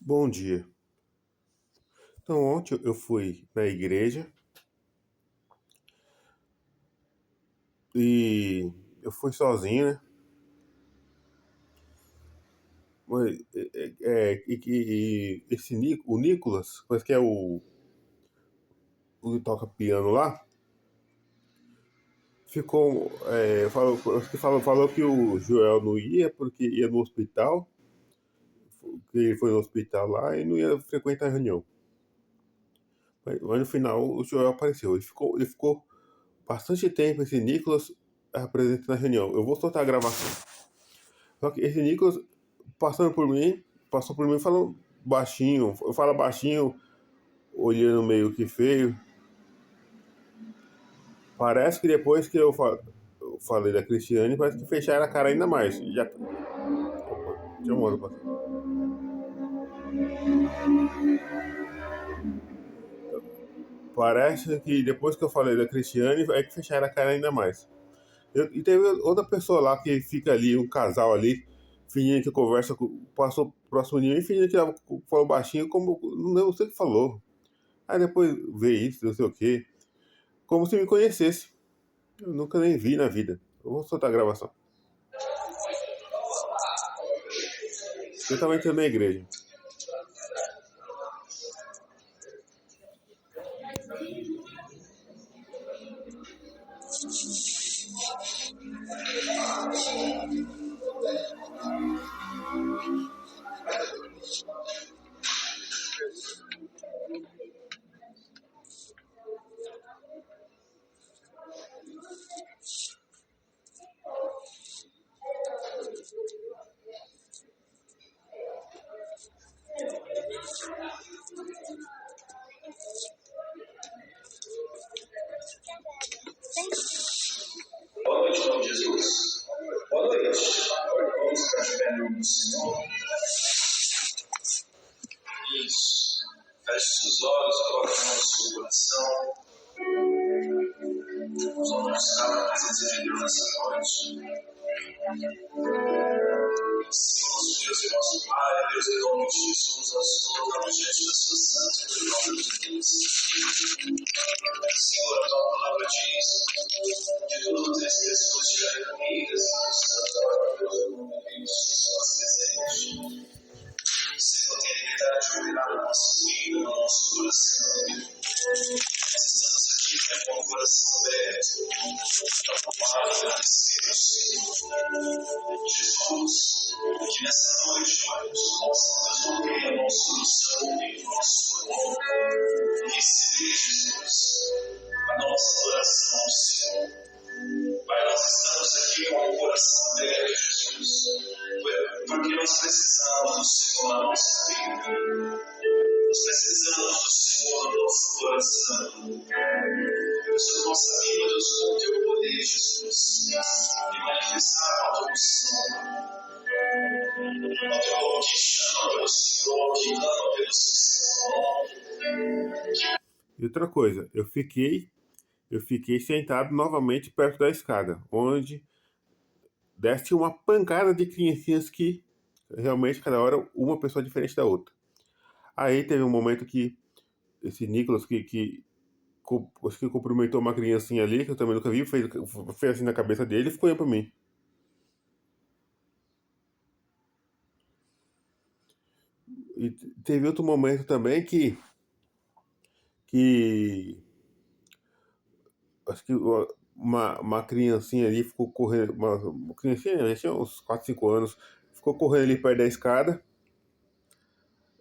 Bom dia. Então, ontem eu fui na igreja e eu fui sozinho, né? E esse o Nicolas, parece que é o que toca piano lá, ficou. Falou que o Joel não ia porque ia no hospital, que ele foi no hospital lá e não ia frequentar a reunião. Mas no final o Joel apareceu. Ele ficou bastante tempo, esse Nicolas, apresentando a reunião. Eu vou soltar a gravação. Só que esse Nicolas passou por mim falando baixinho, fala baixinho, olhando meio que feio. Parece que depois que eu falei da Cristiane, parece que fecharam a cara ainda mais. Já. Opa, deixa eu mostrar. Parece que depois que eu falei da Cristiane, é que fecharam a cara ainda mais. E teve outra pessoa lá que fica ali, um casal ali, fingindo que conversa, passou próximo de mim, fingindo que ela falou baixinho, como não sei o que falou. Aí depois vê isso, não sei o que. Como se me conhecesse. Eu nunca nem vi na vida. Eu vou soltar a gravação. Eu tava entrando na igreja. Boa noite, em nome de Jesus. Boa noite. Vamos ficar de pé em nome do Senhor. Isso. Feche seus olhos, coloque a mão no seu coração. Vamos buscar a presença de Deus nessa noite. Senhor, nosso Deus e nosso Pai, Deus, em nome de Jesus, nós colocamos diante da sua santa e nome de Deus. Senhor, a tua palavra diz que todas as pessoas estiverem reunidas, Santo, maravilhoso, nome de Jesus, nós desejamos. Senhor, tem liberdade de operar na nossa vida, no nosso coração. Nós estamos aqui com o coração aberto, para agradecer ao Senhor. Jesus, que nessa noite nós possamos resolver a nossa solução e o nosso amor. Receber, Jesus, a nossa oração, Senhor. Pai, nós estamos aqui com o coração aberto, Jesus, porque nós precisamos do Senhor na nossa vida. Nós precisamos do Senhor no nosso coração. Sobre nossa vida, Deus, com o teu poder, Jesus, e manifestar a tua unção. Ó teu povo que chama pelo Senhor, que clama pelo Senhor. E outra coisa, eu fiquei sentado novamente perto da escada, onde desce uma pancada de criancinhas que realmente cada hora uma pessoa diferente da outra. Aí teve um momento que esse Nicolas acho que cumprimentou uma criancinha ali, que eu também nunca vi, fez assim na cabeça dele e ficou olhando pra mim. E teve outro momento também que acho que uma criancinha ali ficou correndo, uma criancinha, já tinha uns 4, 5 anos, ficou correndo ali perto da escada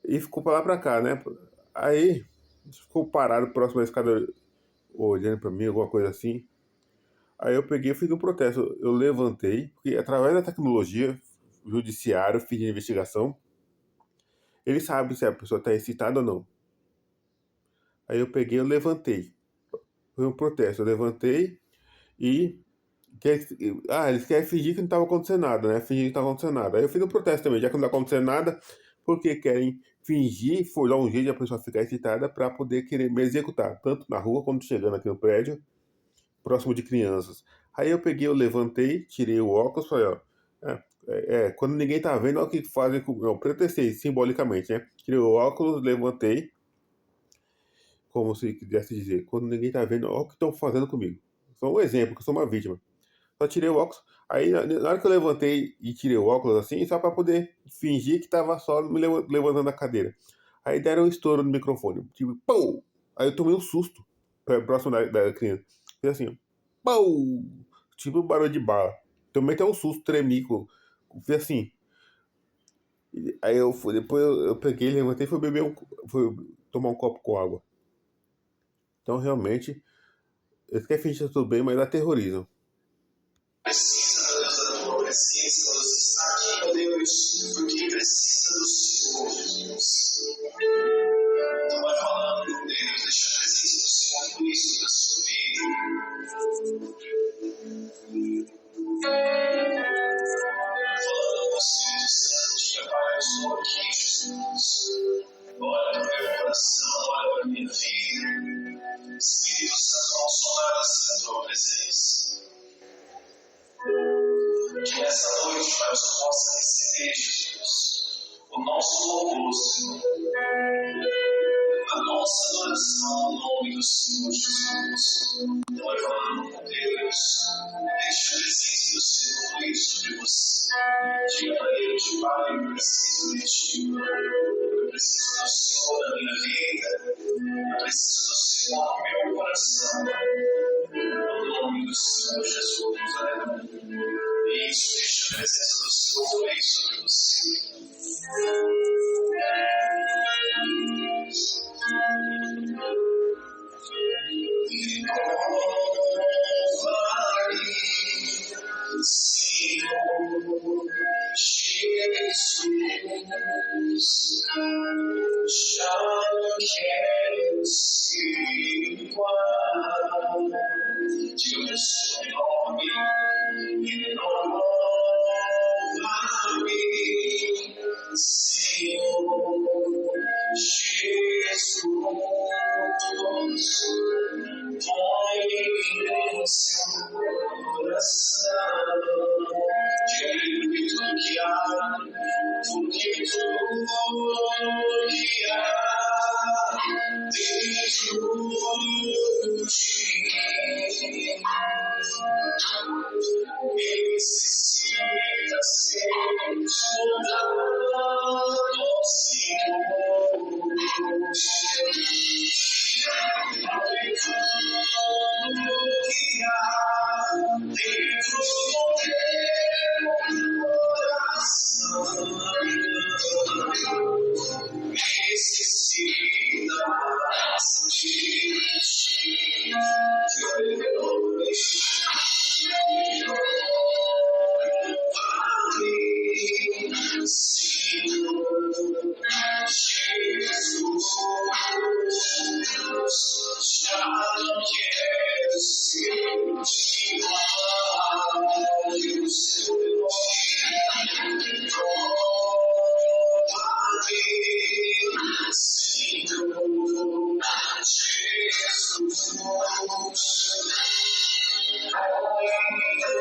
e ficou pra lá pra cá, né? Aí ficou parado próximo da escada olhando pra mim, alguma coisa assim. Aí eu peguei e fiz um protesto. Eu levantei, porque através da tecnologia, o judiciário, fiz de investigação, ele sabe se a pessoa está excitada ou não. Aí eu peguei e levantei. Foi um protesto. Eu levantei e. Quer, eles querem fingir que não estava acontecendo nada, né? Fingir que não estava acontecendo nada. Aí eu fiz um protesto também, já que não está acontecendo nada, porque querem fingir, foi lá um jeito de a pessoa ficar excitada para poder querer me executar, tanto na rua quanto chegando aqui no prédio, próximo de crianças. Aí eu peguei, eu levantei, tirei o óculos, falei, ó, Quando ninguém tá vendo, olha o que fazem com. Eu protestei simbolicamente, né? Tirei o óculos, levantei, como se quisesse dizer, quando ninguém tá vendo, olha o que estão fazendo comigo. Só um exemplo, que eu sou uma vítima. Só tirei o óculos. Aí, na hora que eu levantei e tirei o óculos assim, só pra poder fingir que tava só me levantando da cadeira. Aí deram um estouro no microfone. Tipo, pau! Aí eu tomei um susto próximo da criança. Fiz assim, ó, pau! Tipo um barulho de bala. Tomei até um susto, tremi. Fiz assim. Aí eu fui, depois eu peguei, levantei e fui beber fui tomar um copo com água. Então realmente, eles querem fingir que tá tudo bem, mas aterrorizam. Precisa, Deus, da tua presença, Deus, está aqui, ó Deus, porque precisa do Senhor, Jesus. Então vai falando com Deus, deixa a presença do Senhor fluir sobre a sua vida. Falando com o Espírito Santo, diga, Pai, eu estou aqui, Jesus. Olha para o meu coração, olha para a minha vida. Espírito Santo, não sou nada sem a tua presença. Que nessa noite, Pai, eu possa receber, Jesus, o nosso louvor, Senhor, a nossa adoração no nome do Senhor Jesus. Então, vai falando com Deus, deixa a presença do Senhor fluir sobre você. Diga para Ele, Pai, eu preciso de Ti, eu preciso do Senhor na minha vida, eu preciso do Senhor no meu coração, no nome do Senhor Jesus. Isso, deixa a presença do Senhor fluir sobre você. Senhor Jesus, já não quero ser igual. Diga o seu nome e renova-me, Senhor Jesus. Põe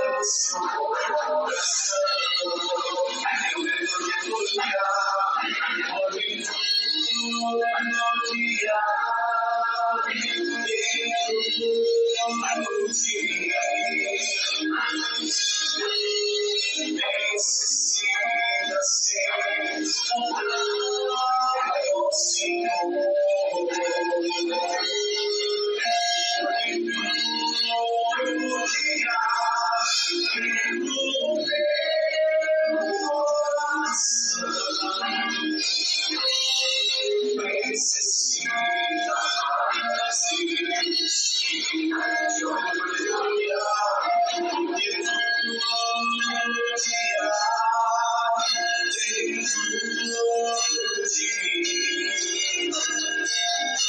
em seu coração, diga-lhe tudo que há, porque tudo que há dentro de ti necessita ser mudado, Senhor. Dentro do teu coração necessita de ti. Jesus, já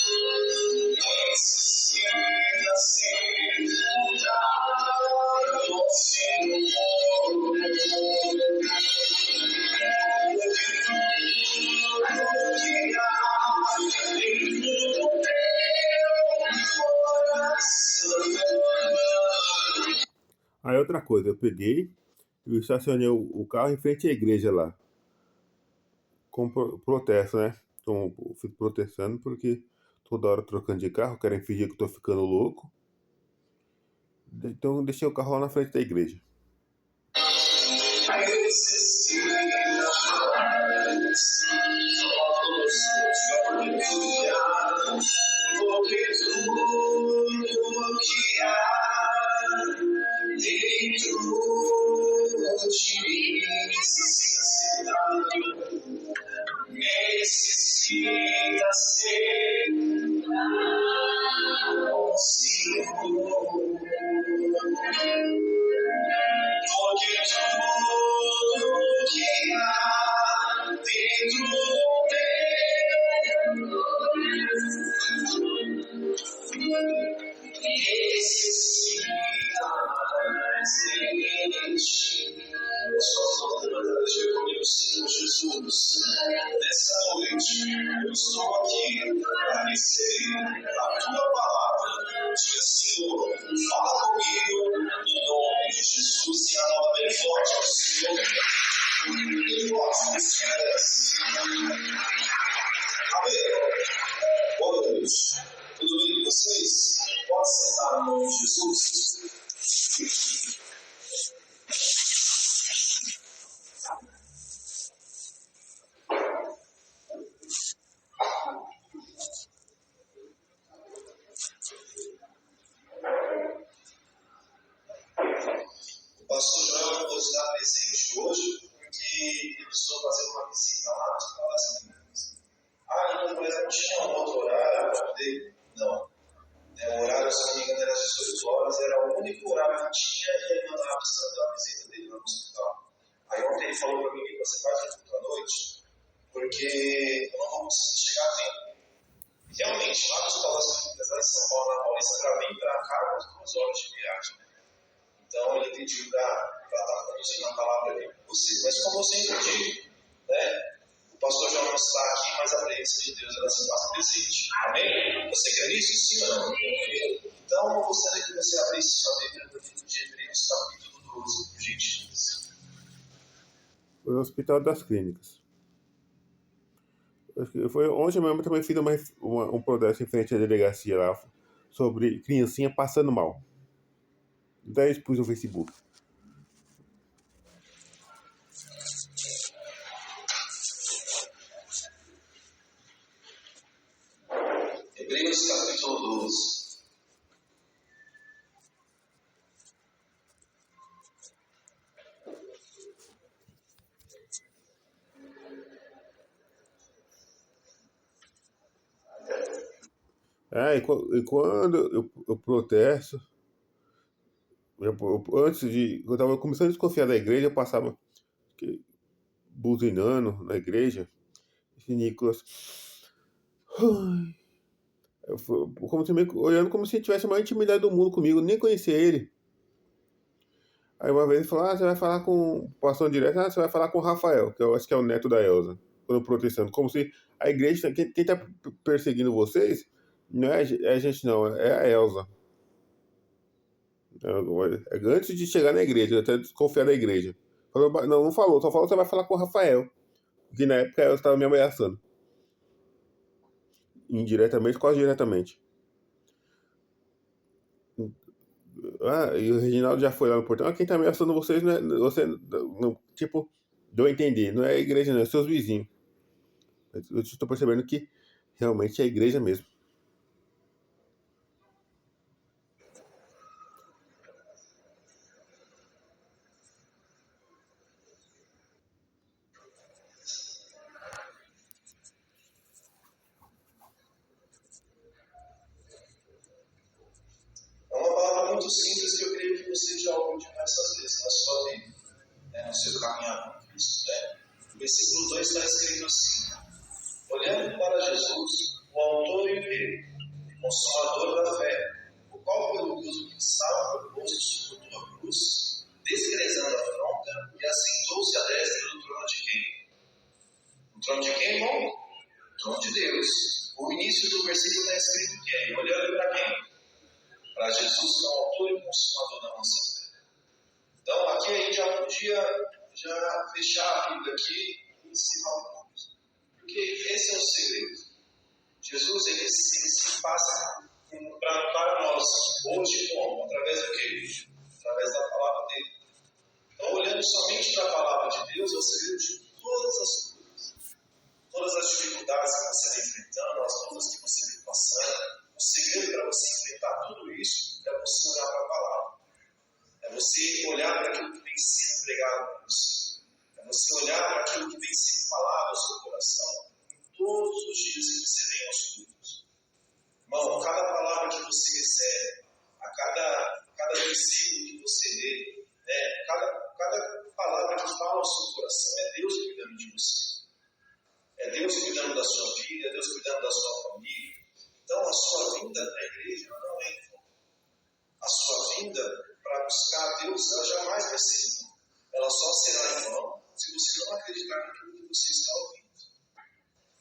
não quero ser igual ao Senhor. Aí outra coisa, eu peguei, Eu estacionei o carro em frente à igreja lá, com protesto, né? Então, eu fico protestando porque toda hora trocando de carro, querem fingir que eu tô ficando louco. Então, eu deixei o carro lá na frente da igreja. Porque tudo que há dentro de mim necessita ser consigo. Porque tudo que há dentro necessita mais de ti. Só diga comigo, Senhor Jesus, nessa noite eu estou aqui para receber a tua palavra. Diga, Senhor, fala comigo em nome de Jesus e a nova bem forte ao Senhor. Bem forte nesse merece. Amém. Boa noite. Tudo bem com vocês? Pode sentar no nome de Jesus. O pastor João não pôde estar presente hoje porque ele precisou fazer uma visita lá nos Palácios Clínicos. Então, mas não tinha um outro horário para poder? Não. O horário, se não me engano, era às 18 horas, era o único horário que tinha e ele não estava precisando da visita dele lá no hospital. Aí ontem ele falou para mim que você faz o culto à noite, porque eu não vou conseguir chegar a tempo. Realmente, lá nos Palácios Clínicos lá em São Paulo, na Paulista, para vir para cá, umas 2 horas de viagem. Então ele pediu para estar conduzindo a palavra ali com vocês. Mas como eu sempre digo, né? O pastor João não está aqui, mas a presença de Deus ela se faz presente. Amém? Você crê nisso? Sim ou não? Então eu gostaria que você abrisse sua Bíblia no livro de Hebreus, capítulo 12, por gentileza. Foi no Hospital das Clínicas. Foi ontem mesmo também fiz um protesto em frente à delegacia lá sobre criancinha passando mal. Daí expus no Facebook. Hebreus capítulo 12. E quando eu protesto, antes de. Eu tava começando a desconfiar da igreja, eu passava buzinando na igreja. Esse Nicolas. Como se, olhando como se tivesse a maior intimidade do mundo comigo, nem conhecia ele. Aí uma vez ele falou: você vai falar com. Passando direto, você vai falar com o Rafael, que eu acho que é o neto da Elza. Quando protestando. Como se a igreja. Quem tá perseguindo vocês não é a gente, não, é a Elza. Antes de chegar na igreja, eu até desconfiar da igreja. Não falou, só falou que você vai falar com o Rafael. Que na época ela estava me ameaçando. Indiretamente, quase diretamente. E o Reginaldo já foi lá no portão. Quem tá ameaçando vocês não é. Você, não, tipo, deu a entender. Não é a igreja, não, é seus vizinhos. Eu estou percebendo que realmente é a igreja mesmo. É uma palavra muito simples que eu creio que você já ouviu diversas vezes na sua vida, né, no seu caminhar com Cristo. Né? O versículo 2 está escrito assim: olhando para Jesus, o autor e o consumador da fé, o qual pelo uso que estava proposto suportou a cruz, desprezando a afronta, e assentou-se à destra do trono de quem? O trono de quem, irmão? O trono de Deus. O início do versículo está escrito quem? Olhando para quem? Para Jesus, que é o autor e consumador da nossa fé. Então, aqui a gente já podia já fechar a Bíblia aqui e ensinar um pouco. Porque esse é o segredo. Jesus, ele se passa para nós, hoje, como? Através do quê? Através da palavra dele. Então, olhando somente para a palavra de Deus, é o segredo de todas as coisas. Todas as dificuldades que você está enfrentando, as lutas que você vem passando, o segredo para você enfrentar tudo isso é você olhar para a palavra. É você olhar para aquilo que vem sendo pregado para você. É você olhar para aquilo que vem sendo falado ao seu coração em todos os dias que você vem aos cultos. Irmão, cada palavra que você recebe, a cada versículo que você lê, cada palavra que fala ao seu coração é Deus cuidando de você. É Deus cuidando da sua vida, é Deus cuidando da sua família. Então, a sua vinda na igreja não é em vão. A sua vinda para buscar a Deus, ela jamais vai ser em vão. Ela só será em vão se você não acreditar naquilo que você está ouvindo.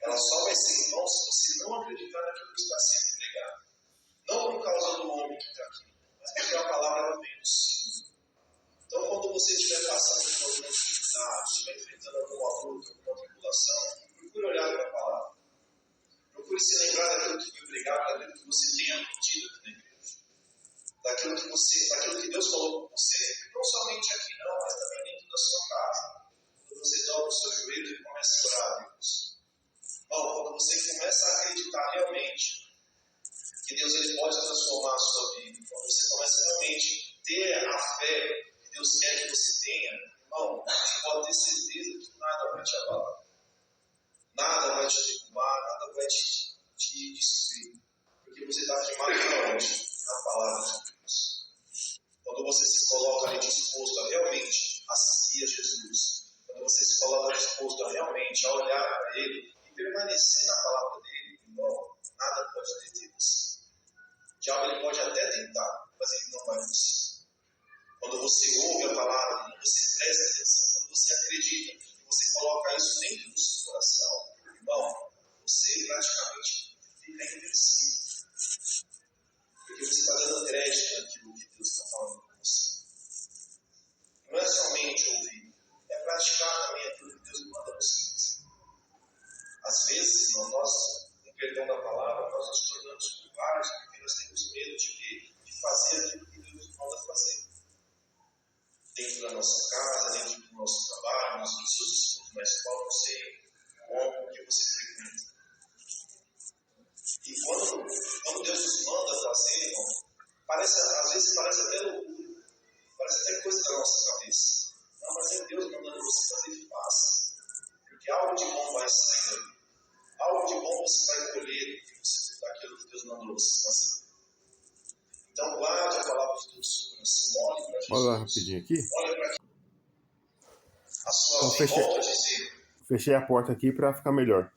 Ela só vai ser em vão se você não acreditar naquilo que está sendo pregado. Não por causa do homem que está aqui, mas porque a palavra ela vem do Senhor. Então, quando você estiver passando por alguma dificuldade, estiver enfrentando alguma luta, alguma tribulação, procure olhar para a palavra. Procure se lembrar daquilo que foi pregado, daquilo que você tem aprendido aqui na igreja. Daquilo que Deus falou com você, não somente aqui não, mas também dentro da sua casa. Quando você dobra o seu joelho e começa a orar a Deus. Bom, quando você começa a acreditar realmente que Deus ele pode transformar a sua vida, quando você começa realmente a ter a fé que Deus quer que você tenha, irmão, você pode ter certeza que nada vai te abalar. Nada vai te derrubar, nada vai te destruir. Porque você está firmado na onde? Na palavra de Deus. Quando você se coloca ali disposto a realmente a seguir a Jesus, quando você se coloca disposto a realmente a olhar para Ele e permanecer na palavra dele, irmão, nada pode deter você. O diabo ele pode até tentar, mas ele não vai conseguir. Quando você ouve a palavra, quando você presta atenção, quando você acredita e você coloca isso dentro do seu coração, irmão, você praticamente fica invencível. Porque você está dando crédito naquilo que Deus está falando com você. Não é somente ouvir, é praticar também aquilo que Deus manda você fazer. Às vezes, irmão, nós, com perdão da palavra, nós nos tornamos covardes porque nós temos medo de fazer aquilo que Deus nos manda fazer. Dentro da nossa casa, dentro do nosso trabalho, nos seus estudos na escola, não sei como que você frequenta. E quando Deus nos manda fazer, irmão, às vezes parece até loucura, parece até coisa da nossa cabeça. Não, mas é Deus mandando você fazer e faça. Porque algo de bom vai sair daí. Algo de bom você vai colher daquilo que Deus mandou você fazer. Então, guarde a palavra de Deus no seu coração. Olhe para Jesus. Olha lá rapidinho aqui. Olhe para a sua vida. Volto a dizer. Fechei a porta aqui para ficar melhor.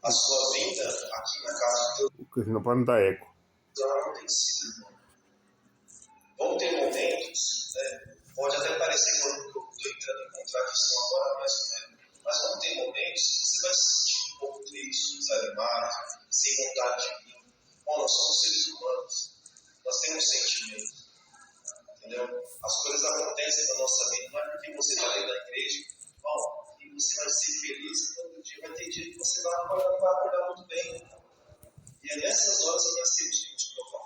A sua vida aqui na casa de Deus. Porque senão pode não dar eco. Não tem sido, irmão. Vão ter momentos, né? Pode até parecer quando eu estou entrando em contradição agora, mas vão ter momentos que você vai se sentir um pouco triste, desanimado, sem vontade de vir. Bom, nós somos seres humanos, nós temos sentimentos, entendeu? As coisas acontecem na nossa vida, não é porque você está dentro da igreja, bom, e você vai ser feliz, e todo dia vai ter dia que você vai acordar muito bem. E é nessas horas que nós temos que nos provar.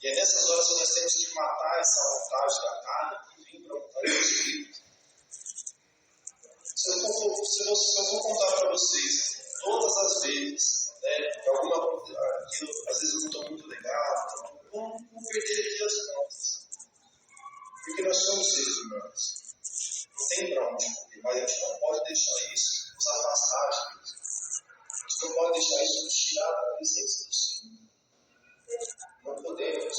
E é nessas horas que nós temos que matar essa vontade da carne e vir para a vontade do Espírito. Se eu for contar para vocês, todas as vezes, né, às vezes eu não estou muito legal, vamos perder aqui as contas. Porque nós somos seres humanos. Não tem para onde correr, mas a gente não pode deixar isso nos afastar de Deus. A gente não pode deixar isso nos tirar da presença do Senhor. Não podemos.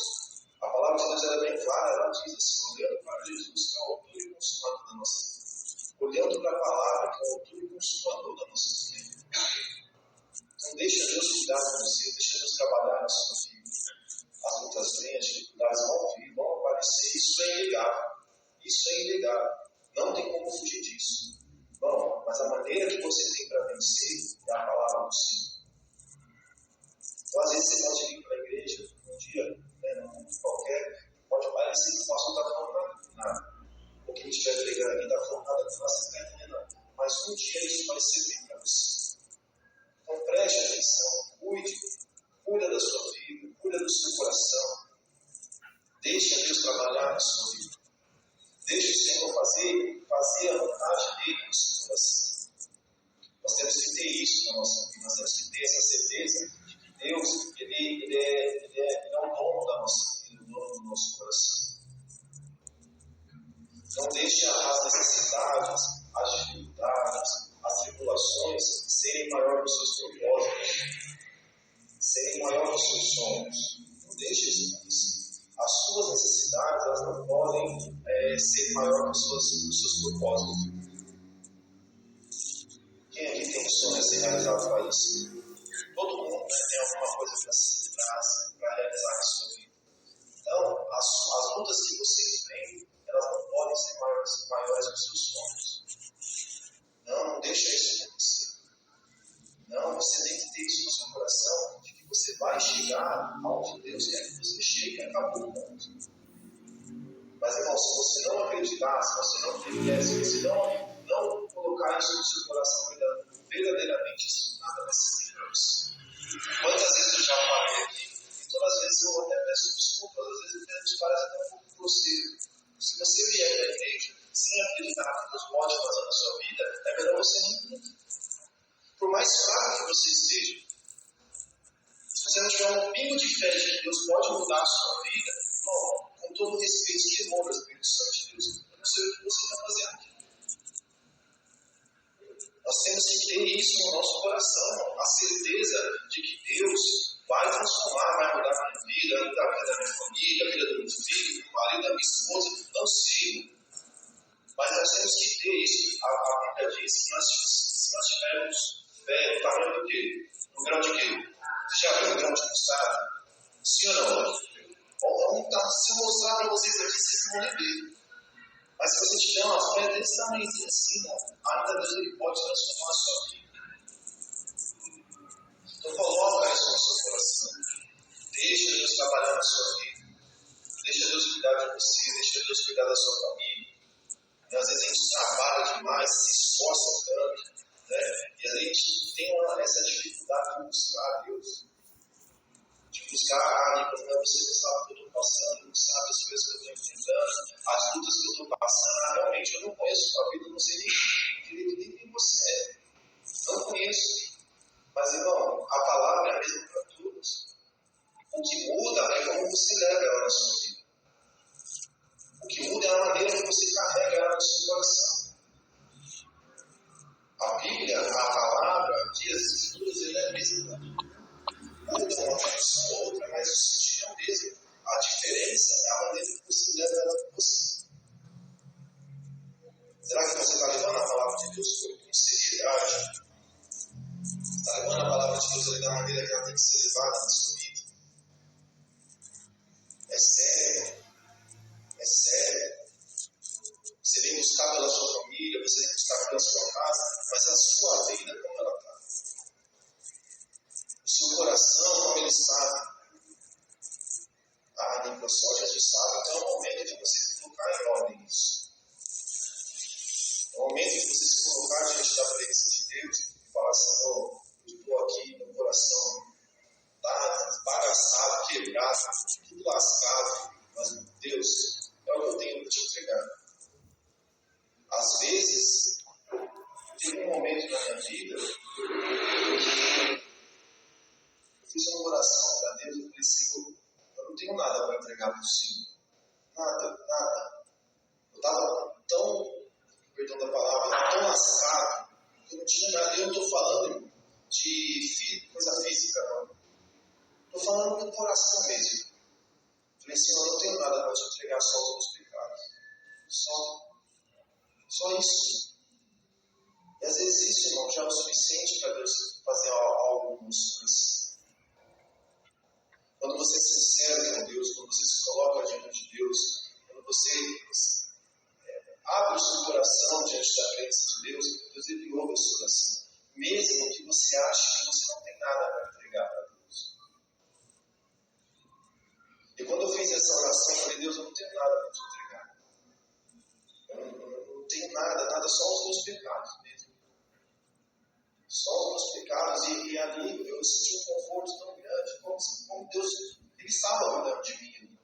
A palavra de Deus é bem clara, ela diz assim, olhando para Jesus, que é o autor e consumador da nossa vida. Olhando para a palavra, que é o autor e consumador da nossa vida. Então deixa Deus cuidar de você, deixa Deus trabalhar na sua vida. As lutas vêm, as dificuldades vão vir, vão aparecer, isso é inegável. Isso é inegável. Não tem como fugir disso. Bom, mas a maneira que você tem para vencer é a palavra do Senhor. Então, às vezes você pode vir para a igreja um dia, né, qualquer, Pode parecer que o pastor está falando nada. O que a gente vai pregar aqui está falando nada, você não está entendendo. Mas um dia isso vai servir para você. Então preste atenção, cuida da sua vida, cuida do seu coração. Deixe Deus trabalhar na sua vida. Deixe o Senhor fazer a vontade dele no seu coração. Nós temos que ter isso na nossa vida, nós temos que ter essa certeza de que Deus ele é o dono da nossa vida, o dono do nosso coração. Não deixe as necessidades, as dificuldades, as tribulações serem maiores dos seus propósitos, serem maiores dos seus sonhos. Não deixe isso acontecer. As suas necessidades elas não podem ser maiores dos seus propósitos. Quem aqui tem um sonho a ser realizado para isso? Todo mundo tem alguma coisa para realizar na sua vida. Então, as lutas que você enfrenta, elas não podem ser maiores que os seus sonhos. Não deixa isso acontecer. Não, você tem que ter isso no seu coração, de que você vai chegar aonde Deus quer que você chegue, acabou o ponto. Mas, irmão, se você não acreditar, se você não ter se você não colocar isso no seu coração verdadeiramente, isso nada vai ser para você. Quantas vezes eu já falei aqui, e todas as vezes eu até peço desculpas, às vezes isso parece até um pouco grosseiro. Se você vier para a igreja sem acreditar que Deus pode fazer na sua vida, é melhor você não ir. Por mais fraco que você esteja, se você não tiver um pingo de fé de que Deus pode mudar a sua vida, irmão, com todo o respeito e temor ao Espírito Santo de Deus, eu não sei o que você está fazendo aqui. Nós temos que ter isso no nosso coração, a certeza de que Deus vai transformar, vai mudar a minha vida, mudar a vida da minha família, a vida do meu filho, do marido, da minha esposa, não sei. Mas nós temos que ter isso. A Bíblia diz que se nós tivermos fé, no tamanho do quê? No grão de quê? Você já viu um grão de mostarda? Sim ou não? Se eu mostrar para vocês aqui, vocês não vão nem ver. Mas se você tiver uma fé desse tamanho assim, ainda Deus ele pode transformar a sua vida. Então coloca isso no seu coração. Deixa Deus trabalhar na sua vida. Deixa Deus cuidar de você. Deixa Deus cuidar da sua família. E às vezes a gente trabalha demais, se esforça tanto, né? E a gente tem essa dificuldade de buscar a Deus. De buscar, você não sabe o que eu estou passando, não sabe as coisas que eu estou enfrentando, as lutas que eu estou passando. Realmente eu não conheço a sua vida, não sei nem quem você é. Não conheço. Mas, irmão, a palavra é a mesma para todos. O que muda é como você leva ela na sua vida. O que muda é a maneira que você carrega ela no seu coração. A Bíblia, a palavra, diz as escrituras, ela é a mesma para todos. Muda uma função ou outra, mas o sentido é o mesmo. A diferença é a maneira que você leva ela com você. Será que você está levando a palavra de Deus com seriedade? Está levando a palavra de Deus ali da maneira que ela tem que ser levada na sua vida? É sério. É sério. Você vem buscar pela sua família, você vem buscar pela sua casa, mas a sua vida, como ela está? O seu coração, como ele sabe? Nem por só Jesus sabe. Então é o momento de você colocar em ordem isso. É o momento de você se colocar diante da presença de Deus e falar: Senhor, eu estou aqui, meu coração está bagaçado, quebrado, tudo lascado, mas Deus, é o que eu tenho para te entregar. Às vezes, tem um momento na minha vida que eu fiz uma oração para Deus e falei: Senhor, eu não tenho nada para entregar para o Senhor. Nada. Eu estava tão, perdão da palavra, tão lascado, que eu não tinha nada. Eu não estou falando de coisa física, não. Estou falando do coração mesmo. Falei: Senhor, eu não tenho nada para te entregar, só os meus pecados. Só isso. E às vezes isso, irmão, já é o suficiente para Deus fazer algo no nosso coração. Quando você é sincero com Deus, quando você se coloca diante de Deus, quando você abre o seu coração diante da presença de Deus, Deus ele ouve o seu coração. Mesmo que você ache que você não tem nada para entregar para Deus. E quando eu fiz essa oração, eu falei: Deus, eu só alguns pecados, e ali eu senti um conforto tão grande, como Deus, Ele estava cuidando de mim.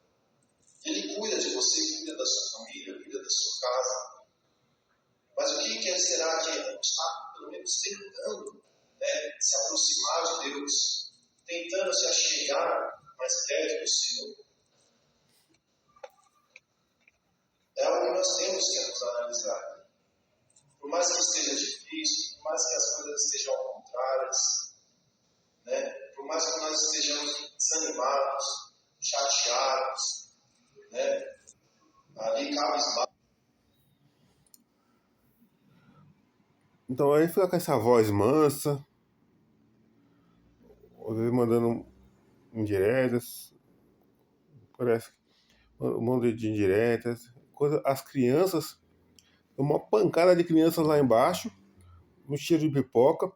Ele cuida de você, cuida da sua família, cuida da sua casa. Mas o que Ele será de estar, pelo menos, tentando, né, se aproximar de Deus, tentando se achegar mais perto do Senhor? É algo que nós temos que nos analisar. Por mais que esteja difícil, por mais que as coisas estejam contrárias, né? Por mais que nós estejamos desanimados, chateados, né? Ali cabisbaixo. Então aí fica com essa voz mansa, às vezes mandando indiretas, parece um monte de indiretas, as crianças, uma pancada de crianças lá embaixo, um cheiro de pipoca.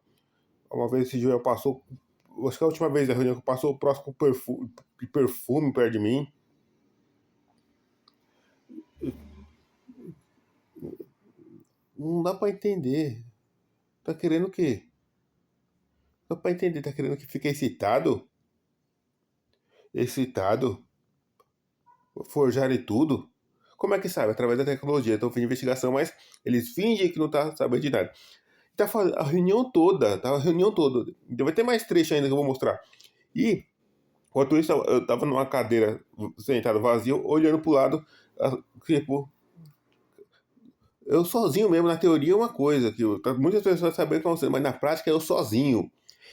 Uma vez esse dia passou, acho que a última vez da reunião que passou próximo com perfume perto de mim. Não dá pra entender. Tá querendo o quê? Não dá pra entender, tá querendo que fique excitado? Excitado? Forjar e tudo? Como é que sabe? Através da tecnologia. Estão fazendo investigação, mas eles fingem que não tá sabendo de nada. Tá fazendo a reunião toda, tá? A reunião toda. Vai ter mais trecho ainda que eu vou mostrar. E, enquanto isso, eu tava numa cadeira sentado vazio, olhando pro lado, tipo, eu sozinho mesmo, na teoria é uma coisa, que muitas pessoas sabem o que acontecendo, mas na prática eu sozinho.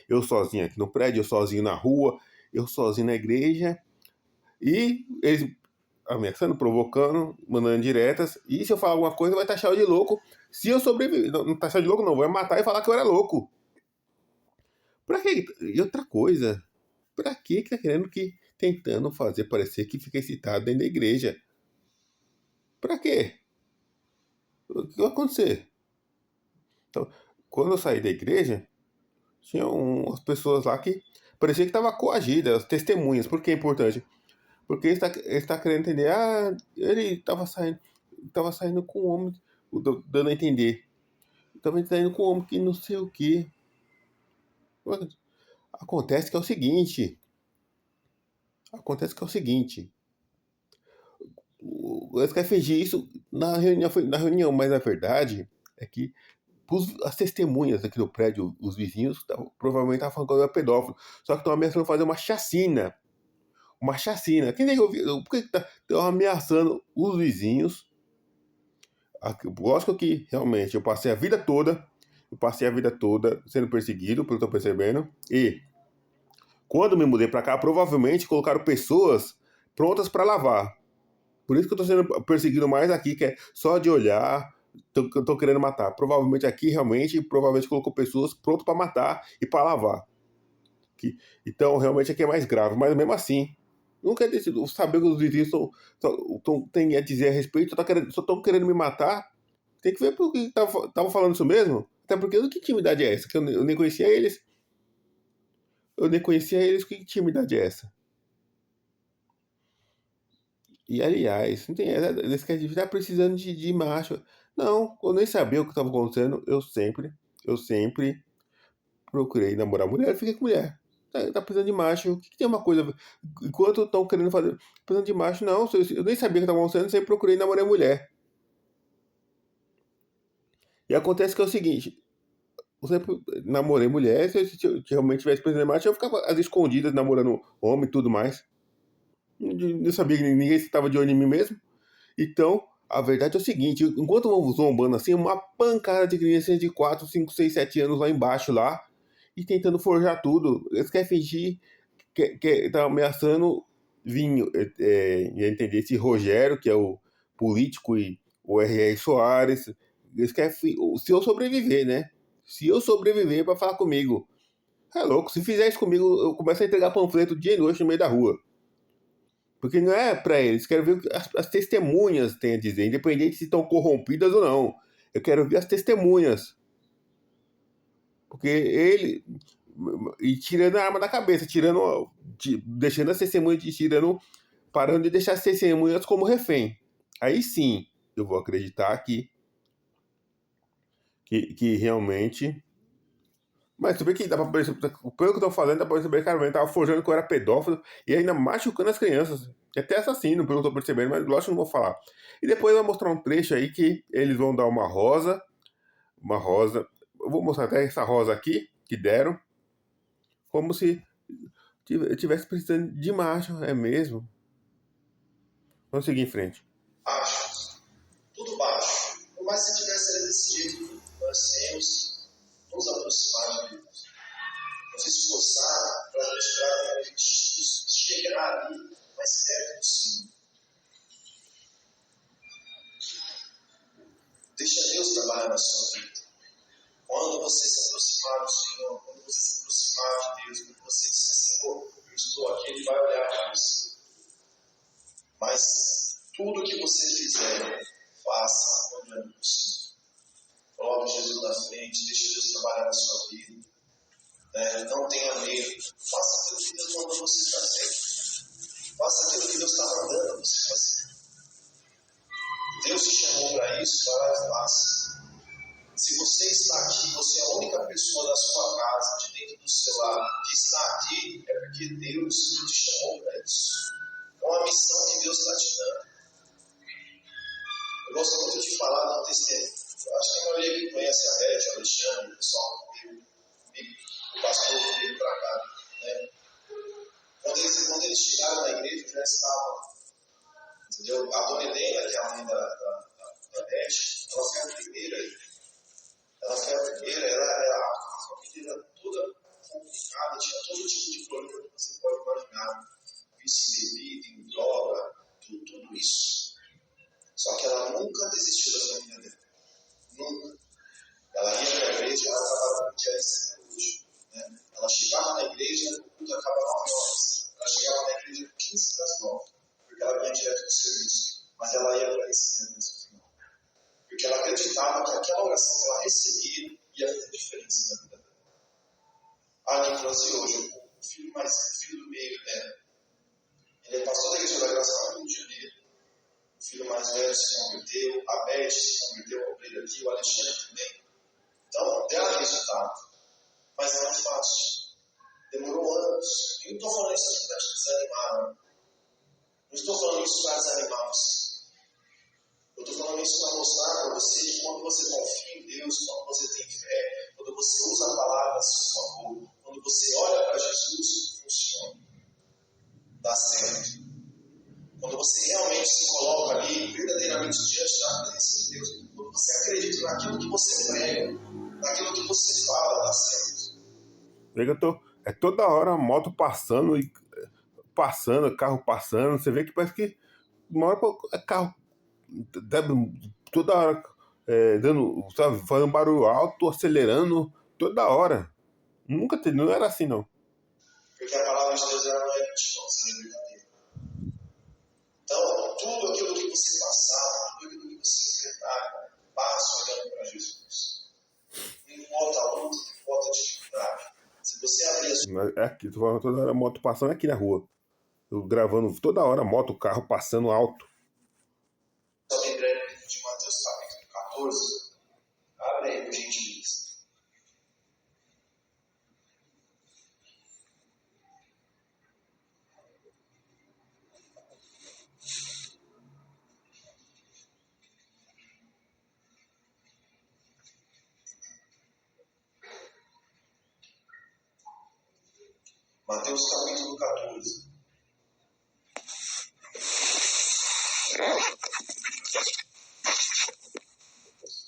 Eu sozinho aqui no prédio, eu sozinho na rua, eu sozinho na igreja. E eles ameaçando, provocando, mandando diretas. E se eu falar alguma coisa, vai taxar eu de louco. Se eu sobreviver, não taxar de louco não, vai matar e falar que eu era louco. Pra quê? E outra coisa, pra que tá querendo que, tentando fazer parecer que fica excitado dentro da igreja? Pra quê? O que vai acontecer? Então, quando eu saí da igreja, tinha umas pessoas lá que parecia que estava coagida, as testemunhas. Por que é importante? Porque ele está querendo entender. Ah, ele estava saindo com um homem, dando a entender. Estava saindo com um homem que não sei o que. Acontece que é o seguinte. Acontece que é o seguinte. Eles querem fingir isso na reunião, mas a verdade é que as testemunhas aqui do prédio, os vizinhos, provavelmente estavam falando que eu era pedófilo. Só que estão ameaçando fazer uma chacina. Uma chacina. Quem é que eu por que estão ameaçando os vizinhos? Lógico que realmente eu passei a vida toda sendo perseguido, pelo que eu tô percebendo. E quando me mudei pra cá, provavelmente colocaram pessoas prontas pra lavar. Por isso que eu tô sendo perseguido mais aqui, que é só de olhar, tô querendo matar. Provavelmente aqui, realmente, provavelmente colocou pessoas prontas pra matar e pra lavar. Então, realmente aqui é mais grave. Mas mesmo assim, nunca é decidido. Saber que os vizinhos têm a dizer a respeito, só estão querendo me matar. Tem que ver por que estavam falando isso mesmo. Até porque, que intimidade é essa? Que eu nem conhecia eles. Eu nem conhecia eles, que intimidade é essa? E aliás, não tem essa, eles querem estar precisando de macho. Não, eu nem sabia o que estava acontecendo. Eu sempre procurei namorar mulher, eu fiquei com mulher. Tá precisando de macho. O que tem uma coisa. Enquanto estão querendo fazer. Precisando de macho, não. Eu nem sabia o que estava acontecendo, sempre procurei namorar mulher. E acontece que é o seguinte. Eu sempre namorei mulher, se eu realmente tivesse precisando de macho, eu ficava às escondidas namorando homem e tudo mais. Não sabia que ninguém estava de olho em mim mesmo. Então, a verdade é o seguinte, enquanto vão zombando assim, uma pancada de crianças de 4, 5, 6, 7 anos lá embaixo lá, e tentando forjar tudo. Eles querem fingir que tá ameaçando Vinho, entender esse Rogério, que é o político, e o R.R. Soares. Eles querem, se eu sobreviver, né? Se eu sobreviver para falar comigo. É louco, se fizer isso comigo, eu começo a entregar panfleto dia e noite no meio da rua. Porque não é pra eles, quero ver o que as testemunhas têm a dizer, independente se estão corrompidas ou não. Eu quero ver as testemunhas. Porque ele. E tirando a arma da cabeça, deixando as testemunhas, parando de deixar as testemunhas como refém. Aí sim, eu vou acreditar que realmente Mas tu vê que dá pra perceber, pelo que eu tô falando, dá pra perceber que cara, ele tava forjando que eu era pedófilo e ainda machucando as crianças. Até assassino, pelo que eu tô percebendo, mas lógico que eu não vou falar. E depois vai mostrar um trecho aí que eles vão dar uma rosa. Uma rosa. Eu vou mostrar até essa rosa aqui, que deram. Como se tivesse precisando de macho, é mesmo. Vamos seguir em frente. Baixo, tudo baixo. Por mais que tivesse desse jeito, nós temos nos aproximar de Deus. Nos esforçar para chegar ali mais perto do Senhor. Deixa Deus trabalhar na sua vida. Quando você se aproximar do Senhor, quando você se aproximar de Deus, quando você disser, Senhor, eu estou aqui, Ele vai olhar para você. Mas tudo que você fizer, faça olhando para o Senhor. Coloque Jesus na frente, deixe Deus trabalhar na sua vida. Não tenha medo. Faça aquilo que Deus mandou você fazer. Faça aquilo que Deus está mandando você fazer. Deus te chamou para isso, vai lá e faça. Se você está aqui, você é a única pessoa da sua casa, de dentro do seu lar, que está aqui, é porque Deus te chamou para isso. É uma missão que Deus está te dando. Eu gosto muito de falar do testemunho. Eu acho que a maioria que conhece a Beth, o Alexandre, o pessoal o pastor que veio para cá. Né? Quando eles chegaram na igreja, já estavam. Entendeu? A dona Helena, que é a mãe da Beth, ela foi a primeira. A família era toda complicada, tinha todo tipo de problema que você pode imaginar. Vício em bebida, em droga, tudo isso. Só que ela nunca desistiu da família dela. Nunca. Ela ia para a igreja, ela trabalhava no dia hoje. Né? Ela chegava na igreja, o culto acaba 9 horas. Ela chegava na igreja 15 para as 9, porque ela vinha direto do serviço. Mas ela ia para esse dia mesmo no final. Porque ela acreditava que aquela oração que ela recebia ia fazer diferença na vida dela. A Nicolas hoje, o filho do meio dela, ele é pastor da Igreja da Graça lá no Rio de Janeiro. O filho mais velho se converteu, a Beth se converteu ao Pedro aqui, o Alexandre também. Então, dá resultado. Mas não é fácil. Demorou anos. Eu não estou falando isso aqui para te desanimar. Não estou falando isso para desanimar você. Eu estou falando isso para mostrar para você que quando você confia em Deus, quando você tem fé, quando você usa a palavra a seu favor, quando você olha para Jesus, funciona. Dá certo. Quando você realmente se coloca ali, verdadeiramente diante da presença de Deus, quando você acredita naquilo que você prega, naquilo que você fala, dá certo. É toda hora a moto passando, carro passando, você vê que parece que uma hora é carro toda hora sabe, fazendo barulho alto, acelerando, toda hora. Não era assim, não. Porque a palavra de Deus ela não é mentirosa, ela é verdadeira. Então, tudo aquilo que você passar, tudo aquilo que você enfrentar, passa olhando para Jesus. Não importa a luta, não importa a dificuldade. Se você abrir a sua... É aqui, tô falando toda hora a moto passando aqui na rua. Eu gravando toda hora a moto, carro passando alto. Só lembrando de Mateus capítulo 14. Abre aí, por gentileza. Mateus capítulo 14.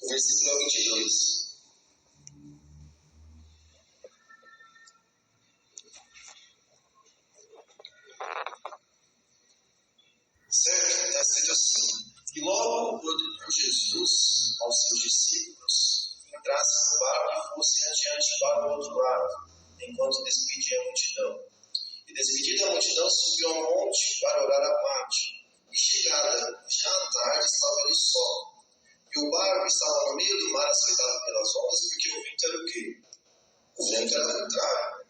Versículo 22. Certo? Está escrito assim. E logo ordenou Jesus aos seus discípulos que entrassem no barco e fossem adiante para o outro lado, enquanto despedia a multidão. E despedida a multidão, subiu ao monte para orar à parte. E chegada, já à tarde, estava ali só. E o barco estava no meio do mar, açoitado pelas ondas, porque o vento era o quê? O vento era contrário.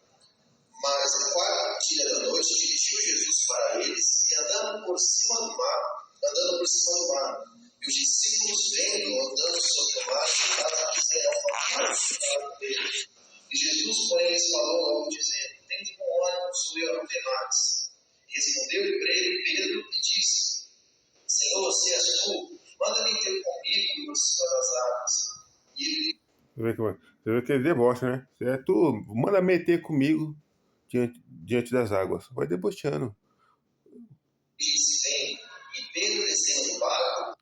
Mas no quarto dia da noite, dirigiu Jesus para eles e andando por cima do mar. E os discípulos vendo andando sobre o mar, nada quiseram falar com ele. E Jesus Jesus, porém, lhes falou logo, dizendo: tende bom ânimo, sou eu, não temais. E respondeu-lhe Pedro e disse: Senhor, se és tu, manda-me ter comigo por cima das águas. E ele Você vê que ele debocha, né? Se é tu, manda meter comigo diante das águas. Vai debochando. disse: vem. E Pedro, descendo do barco,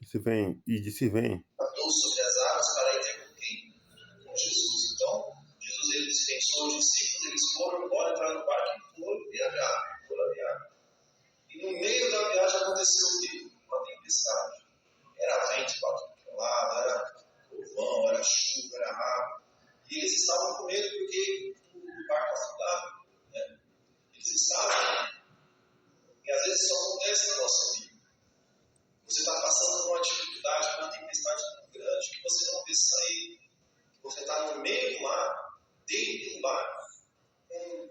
E disse vem. andou sobre as águas para ir ter com quem? Com Jesus. Então, Jesus ele dispensou os discípulos, eles foram embora, entraram no barco e foram viajar. E no meio da viagem aconteceu o quê? Uma tempestade. Era vento para todo lado, era trovão, era chuva, era água. E eles estavam com medo porque o barco afundava. Né? Eles estavam. E às vezes isso acontece na nossa vida. Você está passando por uma dificuldade, por uma tempestade muito grande, que você não vê sair. Você está no meio do mar, dentro do barco, com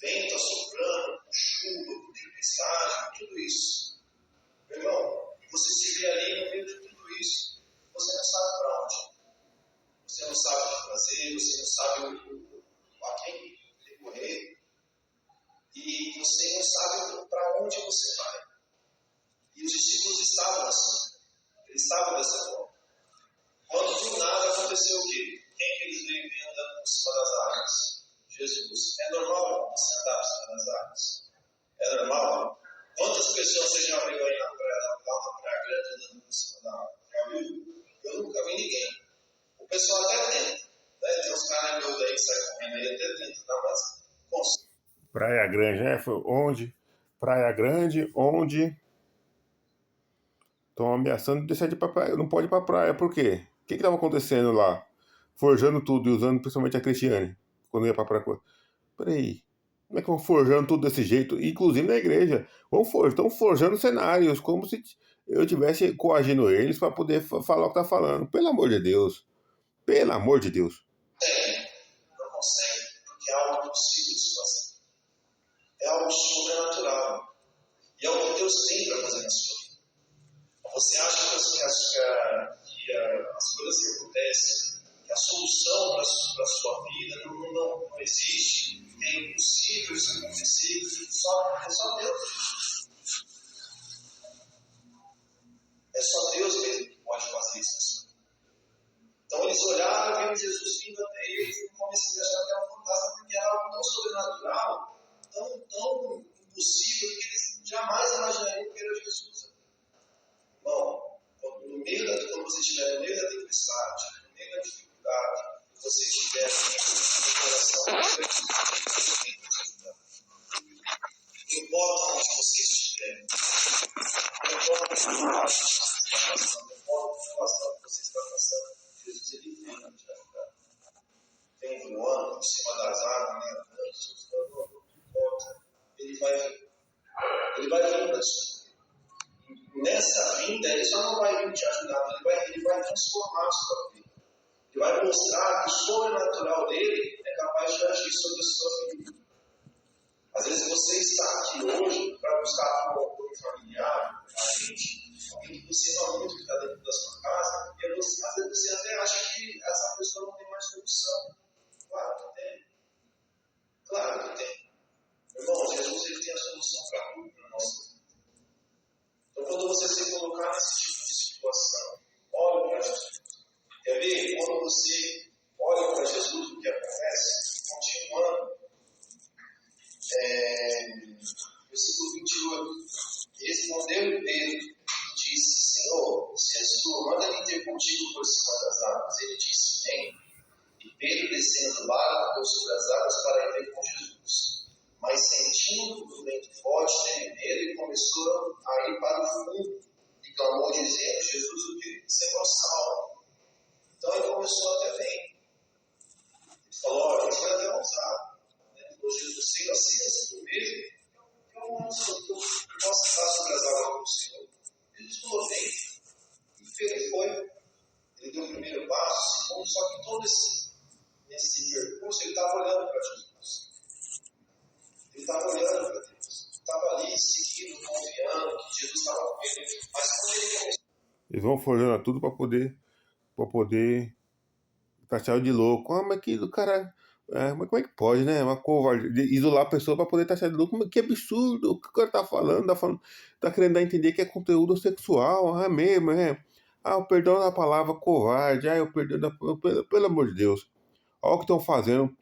vento assoprando, com chuva, com tempestade, com tudo isso. Meu irmão, você se vê ali no meio de tudo isso, você não sabe para onde. Você não sabe o que fazer, você não sabe a quem recorrer. E você não sabe para onde você vai. E os discípulos estavam assim. Eles estavam dessa forma. Quando do nada aconteceu o quê? Quem que eles veem andando por cima das águas? Jesus. É normal você andar por cima das águas? É normal? Quantas pessoas você já viu aí na praia grande andando por cima da água? Já viu? Eu nunca vi ninguém. O pessoal até tenta. Né? Tem uns caras meus aí que saem correndo aí, até tenta, tá? Mas Praia Grande, né? Foi onde? Praia Grande, onde estão ameaçando de deixar de ir pra praia. Não pode ir pra praia, por quê? O que estava acontecendo lá? Forjando tudo e usando principalmente a Cristiane, quando ia pra praia. Peraí, como é que vão forjando tudo desse jeito? Inclusive na igreja. Estão forjando cenários, como se eu tivesse coagindo eles para poder falar o que tá falando. Pelo amor de Deus. Pelo amor de Deus. não consegue, porque é algo impossível de se fazer. É algo sobrenatural. E é o que Deus tem para fazer na sua vida. Você acha que as coisas que acontecem, que a solução para a sua vida não existe, é impossível isso acontecer, é só Deus. É só Deus mesmo que pode fazer isso. Então eles olharam e viram Jesus vindo até eles e começaram a achar que era um fantasma, porque era algo tão sobrenatural, tão impossível, que eles jamais imaginariam que era Jesus. Bom, quando você estiver no meio da tempestade, no meio da dificuldade, você estiver no coração, não importa onde você estiver, não importa o que você está passando, não importa a situação que você está passando, Jesus ele vem te ajudar. Vem voando por cima das árvores, nadando, não importa. Ele vai vir para te. Nessa vinda, ele só não vai vir te ajudar, ele vai transformar a sua vida. Ele vai mostrar que o sobrenatural dele é capaz de agir sobre a sua vida. Às vezes você está aqui hoje para buscar um apoio familiar, parente, alguém que você ama muito que está dentro da sua casa, e às vezes você até acha que essa pessoa não tem mais solução. Claro que tem. Claro que tem. Irmão, Jesus ele tem a solução para tudo na nossa vida. Então, quando você se colocar nesse tipo de situação, olhe para Jesus. Quer ver? Quando você olha para Jesus, o que acontece? Continuando, versículo 28. Respondeu Pedro e disse: Senhor, se és tu, manda-me ter contigo por cima das águas. Ele disse: vem. E Pedro, descendo do barco, andou sobre as águas para ir ter com Jesus. Mas sentindo o vento forte, teve medo e começou a ir para o fundo. E clamou, dizendo: Jesus, o que? Senhor, salva. Então ele começou até bem. Ele falou: olha, ele foi até ousado. Ele falou: Jesus, Senhor, se és tu mesmo, eu posso estar sobre as águas com o Senhor. Jesus falou: vem. E ele foi. Ele deu o primeiro passo, o segundo, só que todo nesse percurso ele estava olhando para Jesus. Ele estava olhando para Deus. Estava ali seguindo, confiando que Jesus estava com ele. Mas quando ele começou. Eles vão forjando tudo para poder taxar de louco. Ah, mas que o cara Mas como é que pode, né? Uma covarde, isolar a pessoa para poder estar sendo lucro. Que absurdo! O que o cara tá falando? Tá querendo dar a entender que é conteúdo sexual. Ah, mesmo, é. Ah, o perdão da palavra covarde. Ah, o perdão da. Pelo amor de Deus. Olha o que estão fazendo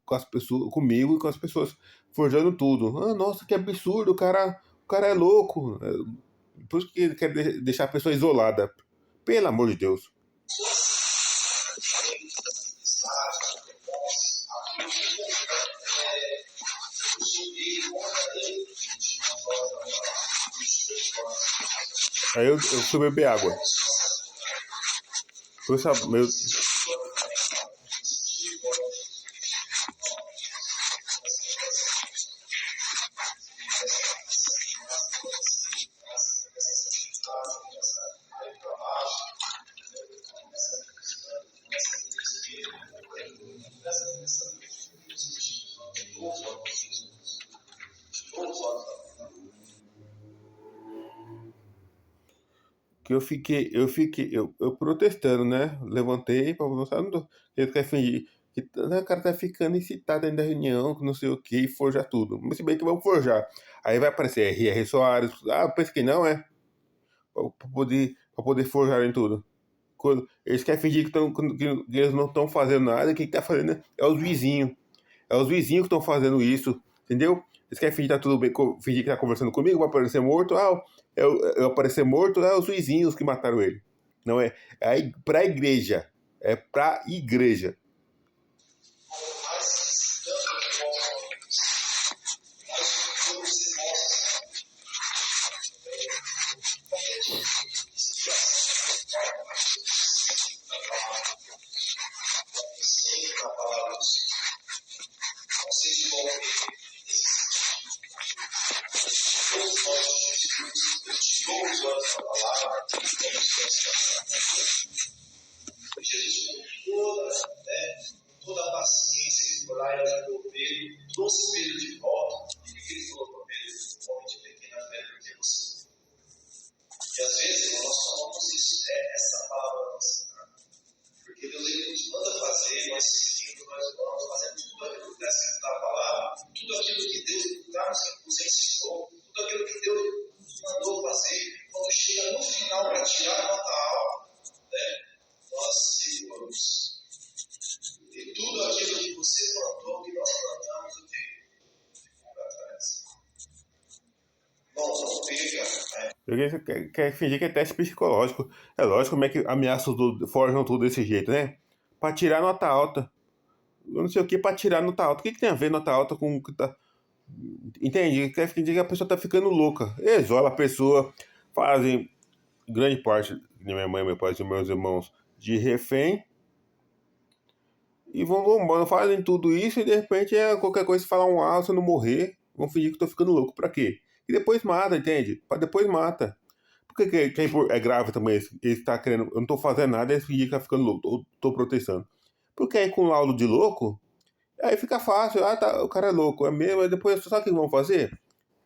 com as pessoas, comigo e com as pessoas, forjando tudo. Ah, nossa, que absurdo! O cara é louco. Por isso que ele quer deixar a pessoa isolada. Pelo amor de Deus. Aí eu fui beber água. Foi, sabe, meu, que eu protestando, né? Levantei pra mostrar, ele quer fingir que o cara tá ficando excitado dentro da reunião, que não sei o que, e forjar tudo. Mas se bem que vamos forjar. Aí vai aparecer R.R. Soares, eu penso que não, pra poder forjar em tudo. Quando eles querem fingir que eles não estão fazendo nada, quem tá fazendo é os vizinhos. É os vizinhos que estão fazendo isso, entendeu? Eles querem fingir que tá tudo bem, fingir que tá conversando comigo, vai aparecer morto. Eu aparecer morto, é os vizinhos que mataram ele. Não é, pra igreja. É pra igreja. Toda a paciência que foi lá e ajudou Pedro, trouxe Pedro de volta. E o que ele falou para Pedro? Homem de pequena fé, porque você. E às vezes nós tomamos isso, essa palavra nossa. Porque Deus ele nos manda fazer, nós seguimos, nós vamos fazendo tudo aquilo que está escrito na palavra, tudo aquilo que Deus nos ensinou, tudo aquilo que Deus nos mandou fazer. Quando chega no final para tirar a nota alta, nós seguramos. E tudo aquilo que você plantou, que nós plantamos, o que ficou para trás. Não pega. Quer fingir que é teste psicológico. É lógico como é que ameaçam tudo, forjam tudo desse jeito, né? Pra tirar nota alta. Eu não sei o que pra tirar nota alta. O que tem a ver nota alta com o que tá. Entende? Quer fingir que a pessoa tá ficando louca. Isola a pessoa, fazem grande parte de minha mãe, meu pai e meus irmãos de refém. E vão fazem tudo isso e de repente qualquer coisa, se falar um se eu não morrer, vão fingir que eu tô ficando louco. Pra quê? E depois mata, entende? Pra depois mata. Por que é grave também? Ele tá querendo. Eu não tô fazendo nada, eles fingir que tá ficando louco. Tô protestando. Porque aí com laudo de louco, aí fica fácil. Ah, tá, o cara é louco. É mesmo, aí depois sabe o que vão fazer?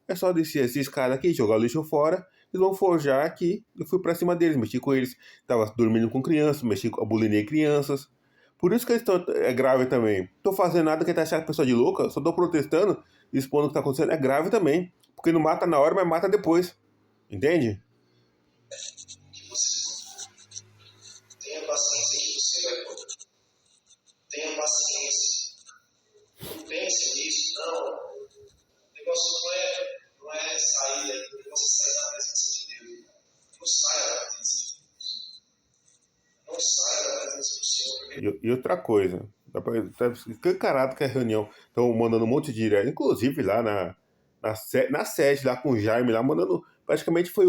É só descer esses caras aqui, jogar o lixo fora. Eles vão forjar aqui. Eu fui pra cima deles, mexi com eles. Tava dormindo com crianças, abulinei crianças. Por isso que eles estão. É grave também. Tô fazendo nada que tá achando a pessoa de louca, só tô protestando, expondo o que tá acontecendo. É grave também. Porque não mata na hora, mas mata depois. Entende? Que você tenha paciência que você vai poder. Tenha paciência. Não pense nisso, não. O negócio não é sair daí, o negócio é sair da presença de Deus. Não saia da presença de Deus. Não saia da presença do Senhor. E outra coisa, tá escancarado que a reunião estão mandando um monte de direto, inclusive lá na sede, lá com o Jaime, lá mandando, praticamente foi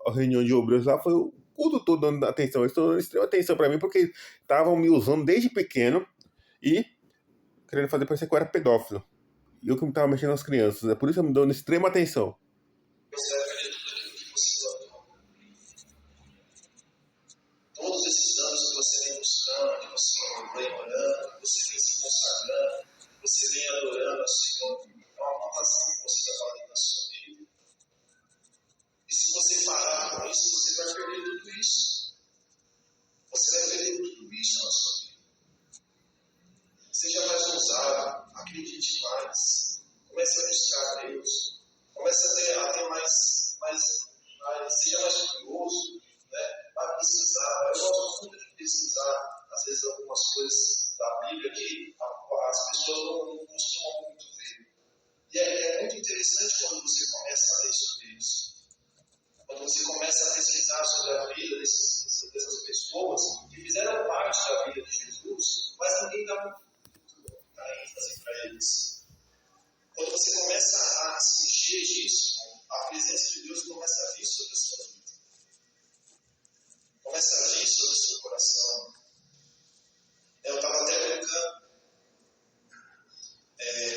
a reunião de obreiros lá, foi o culto todo dando atenção, eles estão dando extrema atenção para mim, porque estavam me usando desde pequeno e querendo fazer parecer que eu era pedófilo. E eu que me tava mexendo nas crianças, é por isso que eu me dando extrema atenção. Você vai perder tudo aquilo que você plantou. Todos esses anos que você vem buscando, que você vem orando, que você vem se consagrando, que você vem adorando ao Senhor, é uma plantação que você está fazendo na sua vida. E se você parar com isso, você vai perder tudo isso. Você vai perder tudo isso na sua vida. que as pessoas não costumam muito ver. E é muito interessante quando você começa a ler sobre isso. Quando você começa a pesquisar sobre a vida dessas pessoas que fizeram parte da vida de Jesus, mas ninguém dá muita ênfase para eles. Quando você começa a se encher disso, a presença de Deus começa a vir sobre a sua vida. Começa a vir sobre o seu coração. Eu estava até brincando.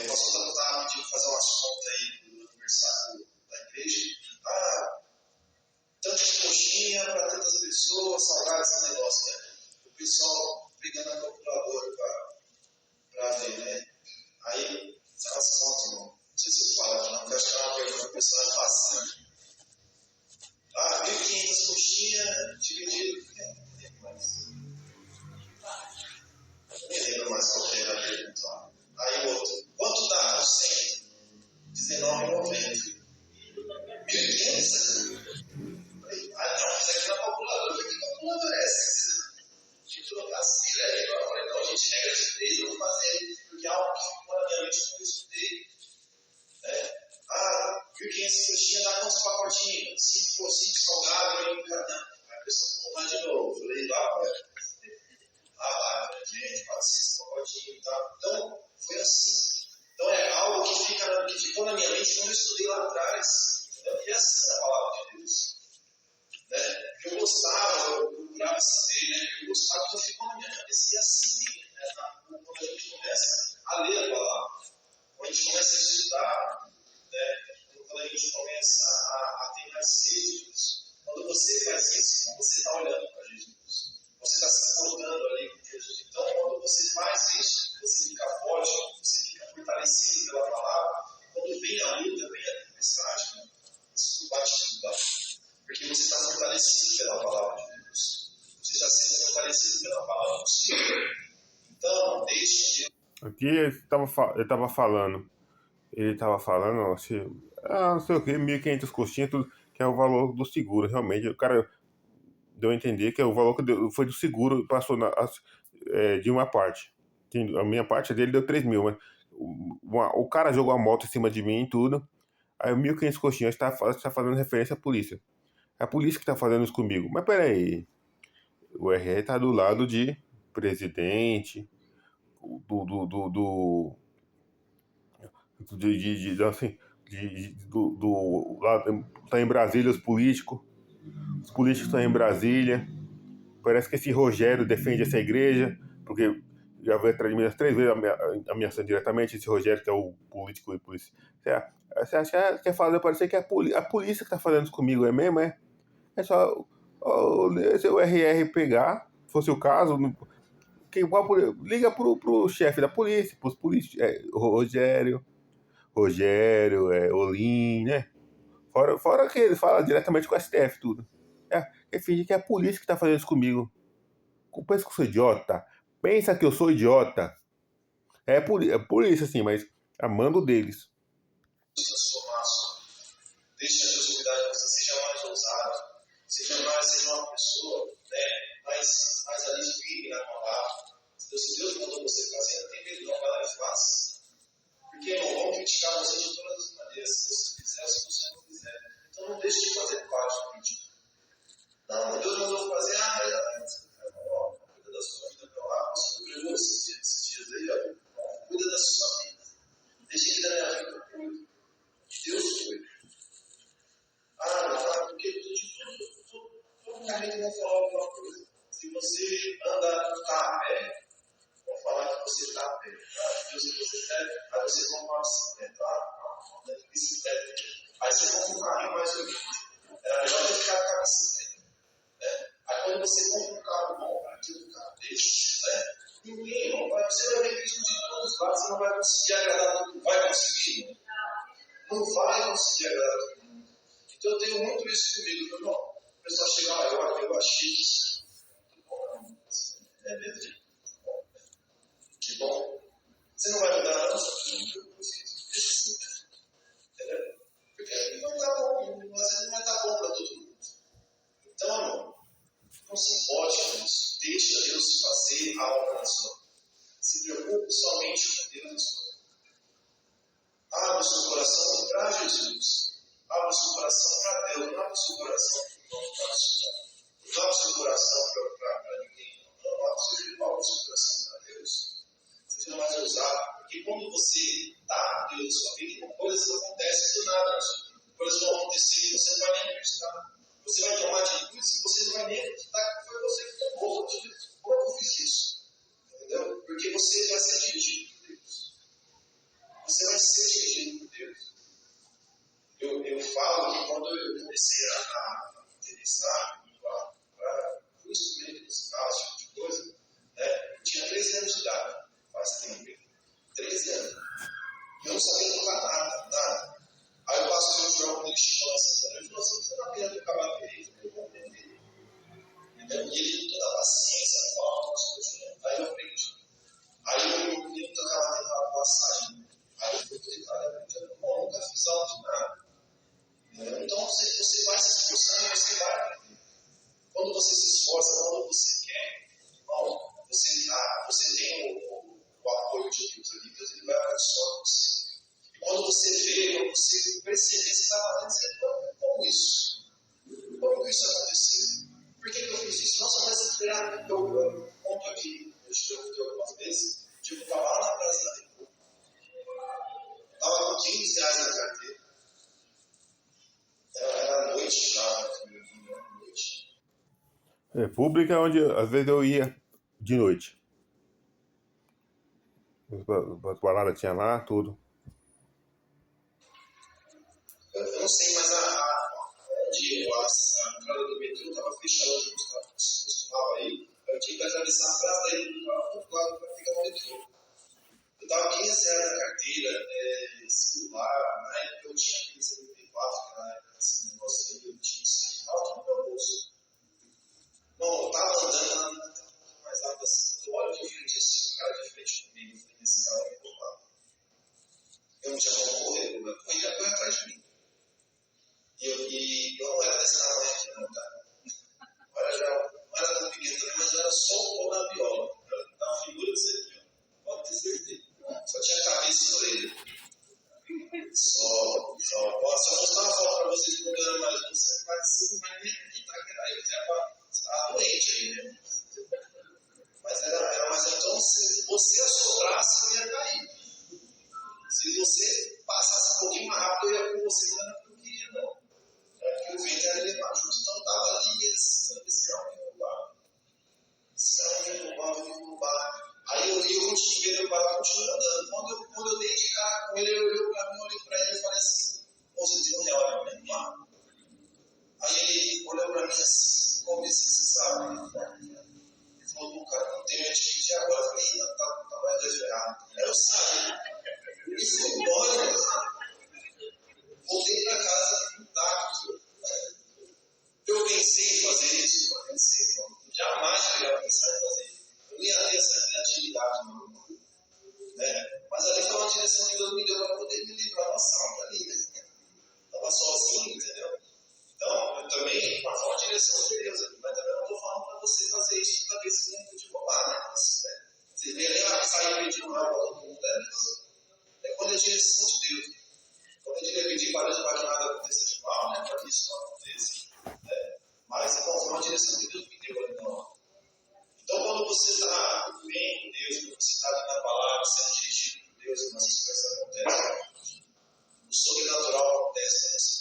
O pastor estava pedindo fazer umas contas aí do aniversário da igreja. Tantas coxinhas para tantas pessoas, salgar esse negócio, né? O pessoal pegando a calculadora para ver, né? Aí, elas contas, irmão. Não sei se eu falo aqui, não, porque acho que é uma pergunta que o pessoal é fácil. 1.500 coxinhas dividido. Não lembro mais. Não me lembro mais qual que era a pergunta. Aí o outro. Quanto dá por 100? R$19,90. 1.500? Não, isso aqui na calculadora. Que calculadora é essa? Assim, velho. Eu falei, não, gente, regra de 3, eu vou fazer. Porque é algo que ficou na minha mente quando eu estudei. 1.500 coxinhas dá quantos pacotinhos? 5 salgados e um cada. Aí a pessoa, vamos lá de novo. Eu falei, vai, gente, 400 pacotinhos e tal. Então, foi assim. Então, é algo que ficou na minha mente quando eu estudei lá atrás. E é assim a palavra de Deus. Né? Eu gostava, eu procurava saber, né? Eu gostava, então ficou na minha cabeça. E assim, né? Quando a gente começa a ler a palavra, quando a gente começa a estudar, né? Quando a gente começa a ter mais sede disso. Quando você faz isso, você está olhando para Jesus. Você está se portando ali com Jesus. Então, quando você faz isso, você fica forte, você fica fortalecido pela palavra. Quando vem a luta, vem a tempestade, né? Isso bate tudo lá. Porque você está fortalecido pela palavra de Deus. Você está sendo fortalecido pela palavra do Senhor. Então, deixe Deus. Aqui ele estava falando, assim, não sei o que, 1.500 coxinhas, tudo, que é o valor do seguro, realmente. O cara deu a entender que é o valor que foi do seguro, passou de uma parte. A minha parte dele deu 3 mil, mas o cara jogou a moto em cima de mim e tudo. Aí 1.500 coxinhas está fazendo referência à polícia. É a polícia que está fazendo isso comigo. Mas peraí, o RR tá do lado de presidente, assim, lá tá em Brasília os políticos estão em Brasília. Parece que esse Rogério defende essa igreja, porque já veio atrás de mim 3 vezes ameaçando diretamente esse Rogério, que é o político e polícia. Você acha que é fazer parecer que é a polícia que tá fazendo isso comigo, é mesmo? É só se o RR pegar, fosse o caso, liga pro chefe da polícia, pros políticos, Rogério, Olim, né? Fora que ele fala diretamente com o STF, tudo. Ele finge que é a polícia que tá fazendo isso comigo. Pensa que eu sou idiota. Pensa que eu sou idiota. É polícia, sim, mas a mando deles. Deixe a Deus cuidar de você, seja mais ousado, seja uma pessoa, né, mais ali firme na palavra. Se Deus mandou você fazer, não tem medo, não, vai lá e faça. Porque não vão criticar você de todas as maneiras, se você fizer ou se você não fizer. Então não deixe de fazer parte do crítico. Não, Deus mandou fazer, cuida da sua vida para lá, você não pregou esses dias aí, cuida da sua vida. Deixa que da minha vida eu cuido. Deus cuida. Porque todo momento vão falar alguma coisa. Se você está a pé, vão falar que você está a pé. Deus que você quer, aí você compra uma bicicleta. Anda de bicicleta. Aí você compra um carrinho mais humilde. Era melhor você ficar com a bicicleta. Né? Aí quando você compra um carro bom, aquele carro desse, né? Ninguém, você vai ver isso de todos os lados, você não vai conseguir agradar todo mundo. Vai conseguir? Não vai conseguir agradar todo mundo. Então eu tenho muito isso comigo, irmão. O pessoal chega lá, eu achei isso. É mesmo? Que bom. Você não vai mudar nada, deixa assim. Entendeu? Porque não está bom, mas não vai estar bom para todo mundo. Então, irmão, não se importe com isso. Deixa Deus fazer a obra na sua vida. Se preocupe sua mente com Deus. Abra o seu coração para Jesus. Abra o seu coração para Deus. Não abra o seu coração para o Não abra o seu coração para ninguém. Não abra o seu coração para Deus. Seja mais ousado. Porque quando você está com Deus na sua vida, coisas acontecem do nada. Coisas vão acontecer e você não vai nem acreditar. Você vai tomar atitudes que você não vai nem acreditar que foi você que tomou. Como eu fiz isso? Entendeu? Porque você vai ser dirigido por Deus. Você vai ser dirigido por Deus. Eu falo que quando eu comecei a me interessar para o instrumento musical, esse tipo de coisa, eu tinha 13 anos de idade, faz tempo, 13 anos. Eu não sabia tocar nada. Aí o pastor João, quando ele chegou lá em Santana, ele falou assim: você não aprende a tocar bateria? Eu vou aprender. E ele, com toda a paciência, falava umas coisas. Aí eu aprendi. Aí o menino tocava tentando passagem. Aí eu fui tentando aprender. Bom, nunca fiz aula de nada. Então você vai se esforçando e você vai aprender. Quando você se esforça, quando você quer, bom, você tem o apoio de Deus ali, Deus ele vai abençoar você. E quando você vê, quando você perceber, você está fazendo, você fala: como isso? Como isso aconteceu? Por que eu fiz isso? Nossa, mas eu conto aqui, eu já ouvi algumas vezes, eu estava lá na Praça da República, estava com R$15 na carteira, era noite já, noite. República, onde às vezes eu ia de noite. As baladas tinha lá, tudo. Eu não sei, mas onde a entrada do metrô estava fechada, onde eu costumava ir, eu tinha que atravessar a Praça da República para pegar o metrô. Eu estava com R$15 na carteira, celular, na época eu tinha aquele MP4, na época desse negócio aí, eu tinha isso aí, estava tudo no meu bolso. Bom, eu estava andando mais rápido assim, eu olho de frente assim, o cara de frente comigo, eu falei: esse cara vai me roubar. Eu não tinha como correr, ele foi atrás de mim. E eu não era desse tamanho aqui não, tá? Não era tão pequeno também, mas eu era só um pouco na viola. Eu estava uma figura desse aqui, ó. Pode ter certeza. Só tinha cabeça e orelha. Só. Posso mostrar uma foto para vocês quando eu era mais novo, você não vai nem acreditar que era eu. Você estava doente aí, né? Mas era mais então, se você assoprasse, eu ia cair. Se você passasse um pouquinho mais rápido, eu ia com você, não era porque eu queria, não. Era porque o vento era levar junto, então estava ali esse carro me roubar. Esse carro me roubar. Aí eu continuei, meu pai continuou andando. Quando eu dei de cara com ele, ele olhou para mim, olhei para ele e falei assim: você tem R$1 para me dar? Aí ele olhou para mim assim: como assim você sabe? Ele falou: não tenho atividade agora. Eu falei: tá mais desesperado. Aí eu saí e fui embora. Voltei para casa intacto. Eu pensei em fazer isso? Não pensei, não. Jamais eu ia pensar em fazer isso. Eu não ia ter essa criatividade, não. Mas ali foi uma direção que Deus me deu para poder me livrar da assalto ali. Estava sozinho, entendeu? Então, eu também, mas foi uma direção de Deus. Mas também não estou falando para você fazer isso toda vez que você não te roubar, né? Você vê ali, sair pedindo água para todo mundo. É quando é direção de Deus. Quando eu diria pedir para que nada aconteça de mal, né? Para que isso não aconteça. Mas, irmão, foi uma direção que Deus me deu, então. Então, quando você está bem com Deus, quando você está na palavra, sendo dirigido por Deus, quando essas coisas acontecem, o sobrenatural acontece com você.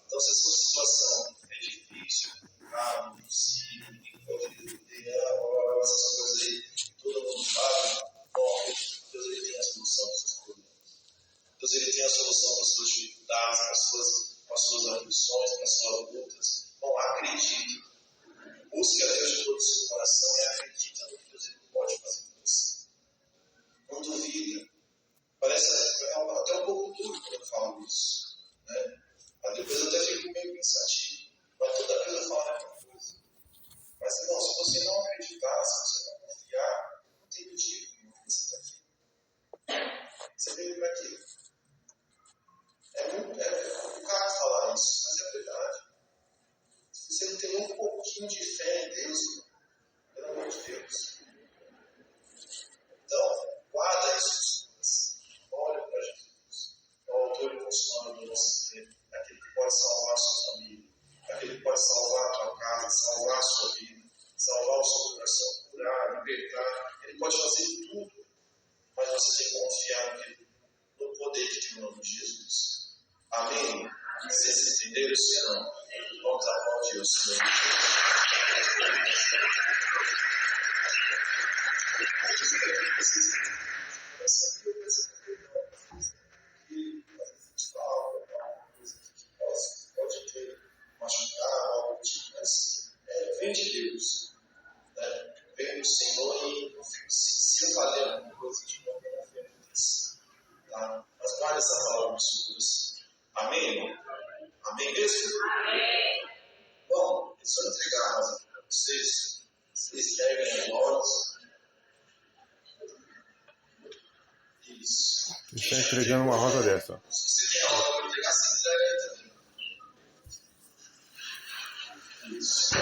Então, se a sua situação é difícil, impossível, ninguém pode entender, essas coisas aí, todo mundo fala, bom, Deus ele tem a solução para essas coisas. Deus ele tem a solução para as suas dificuldades, para as suas aflições, para as suas lutas. Bom, acredite. Busque a Deus de todo o seu coração e acredita no que Deus ele pode fazer com você. Não duvida. Parece até um pouco duro quando eu falo isso. Né? Mas depois eu até fico meio pensativo. Mas toda vez eu falo a mesma coisa. Mas, irmão, se você não acreditar, se você não confiar, não tem motivo nenhum que você está aqui. Você veio para quê? É complicado falar isso, mas é verdade. Se você não tem um pouquinho de fé em Deus, pelo amor de Deus. Então, guarda você confiar no poder de Deus, no nome de Jesus. Amém? Vocês entenderam? Se não, vamos aplaudir o Senhor. Pode ter machucado, algo tipo assim. Vem de Deus. Né? Vem do Senhor e se valer alguma coisa de novo, não foi acontecer. Tá? Mas guarda essa palavra no seu coração. Amém, irmão? Amém mesmo? Amém. Bom, é só entregar a rosa para vocês. Vocês peguem as rosas. Isso. Você está entregando uma rosa dessa. Se você tem a rosa para entregar, você entrega aí também. Isso.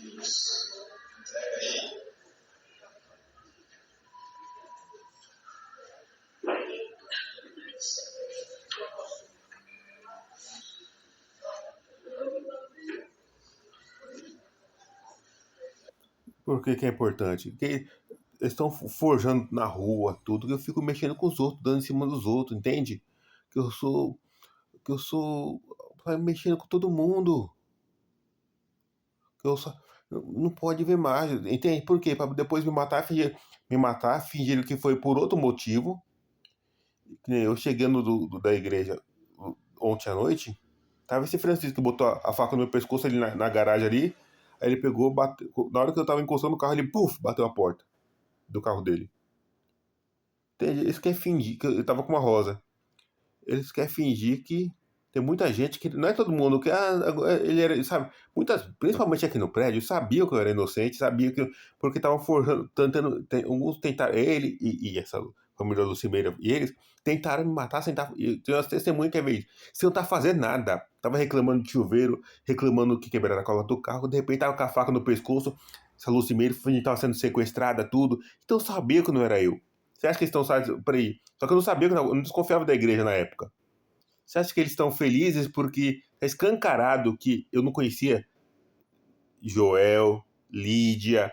Isso. Entrega aí. Por que é importante? Porque eles estão forjando na rua tudo, que eu fico mexendo com os outros, dando em cima dos outros, entende? Que eu sou mexendo com todo mundo. Que eu só não pode ver mais, entende? Por quê? Para depois me matar, fingir que foi por outro motivo. Que nem eu chegando da igreja ontem à noite, tava esse Francisco que botou a faca no meu pescoço ali na garagem ali. Aí ele pegou, bateu, na hora que eu tava encostando no carro, ele, puf, bateu a porta do carro dele. Entende? Eles querem fingir que eu tava com uma rosa. Eles querem fingir que tem muita gente que não é todo mundo que ele era, sabe? Muitas, principalmente aqui no prédio, sabiam que eu era inocente, sabiam que porque estavam forjando, tentando, alguns tentaram ele e essa família Lucimeira e eles tentaram me matar, e tem umas testemunhas que é ver isso. Sem eu estar fazendo nada, tava reclamando de chuveiro, reclamando que quebraram a cola do carro, de repente tava com a faca no pescoço, essa Lucimeira estava sendo sequestrada, tudo. Então eu sabia que não era eu. Você acha que eles estão, peraí, só que eu não sabia, eu não desconfiava da igreja na época. Você acha que eles estão felizes porque é escancarado que eu não conhecia Joel, Lídia,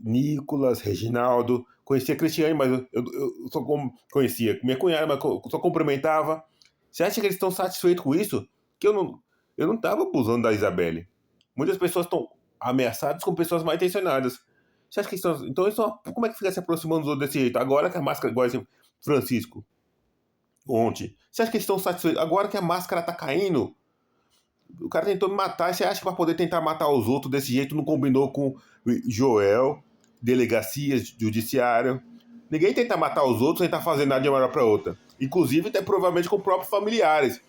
Nicolas, Reginaldo, conhecia Cristiane, mas eu só conhecia minha cunhada, mas só cumprimentava. Você acha que eles estão satisfeitos com isso? Que eu não estava abusando da Isabelle. Muitas pessoas estão ameaçadas com pessoas mal intencionadas. Você acha que eles estão. Então, como é que fica se aproximando dos outros desse jeito? Agora que a máscara, igual esse Francisco, ontem. Você acha que eles estão satisfeitos? Agora que a máscara tá caindo, o cara tentou me matar. Você acha que pra poder tentar matar os outros desse jeito não combinou com Joel, delegacias, judiciário? Ninguém tenta matar os outros sem estar fazendo nada de uma hora pra outra. Inclusive, até provavelmente com próprios familiares.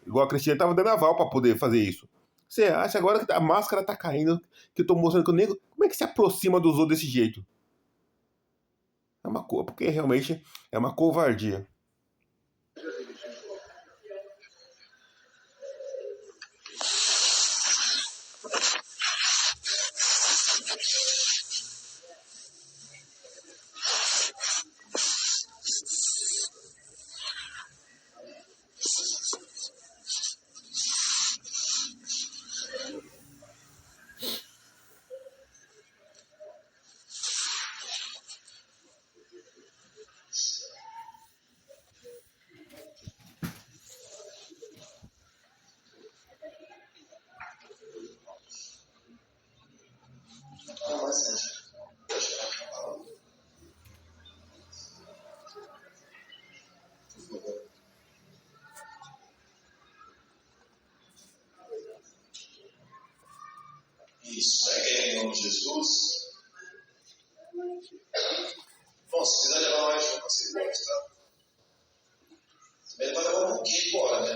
Igual a Cristiane tava dando aval pra poder fazer isso. Você acha agora que a máscara tá caindo, que eu tô mostrando que o nego. Como é que se aproxima dos outros desse jeito? É uma coisa, porque realmente é uma covardia. Isso, peguei em nome de Jesus. Bom, se quiser levar mais um, você pode, tá? Também vai levar um pouquinho embora, né?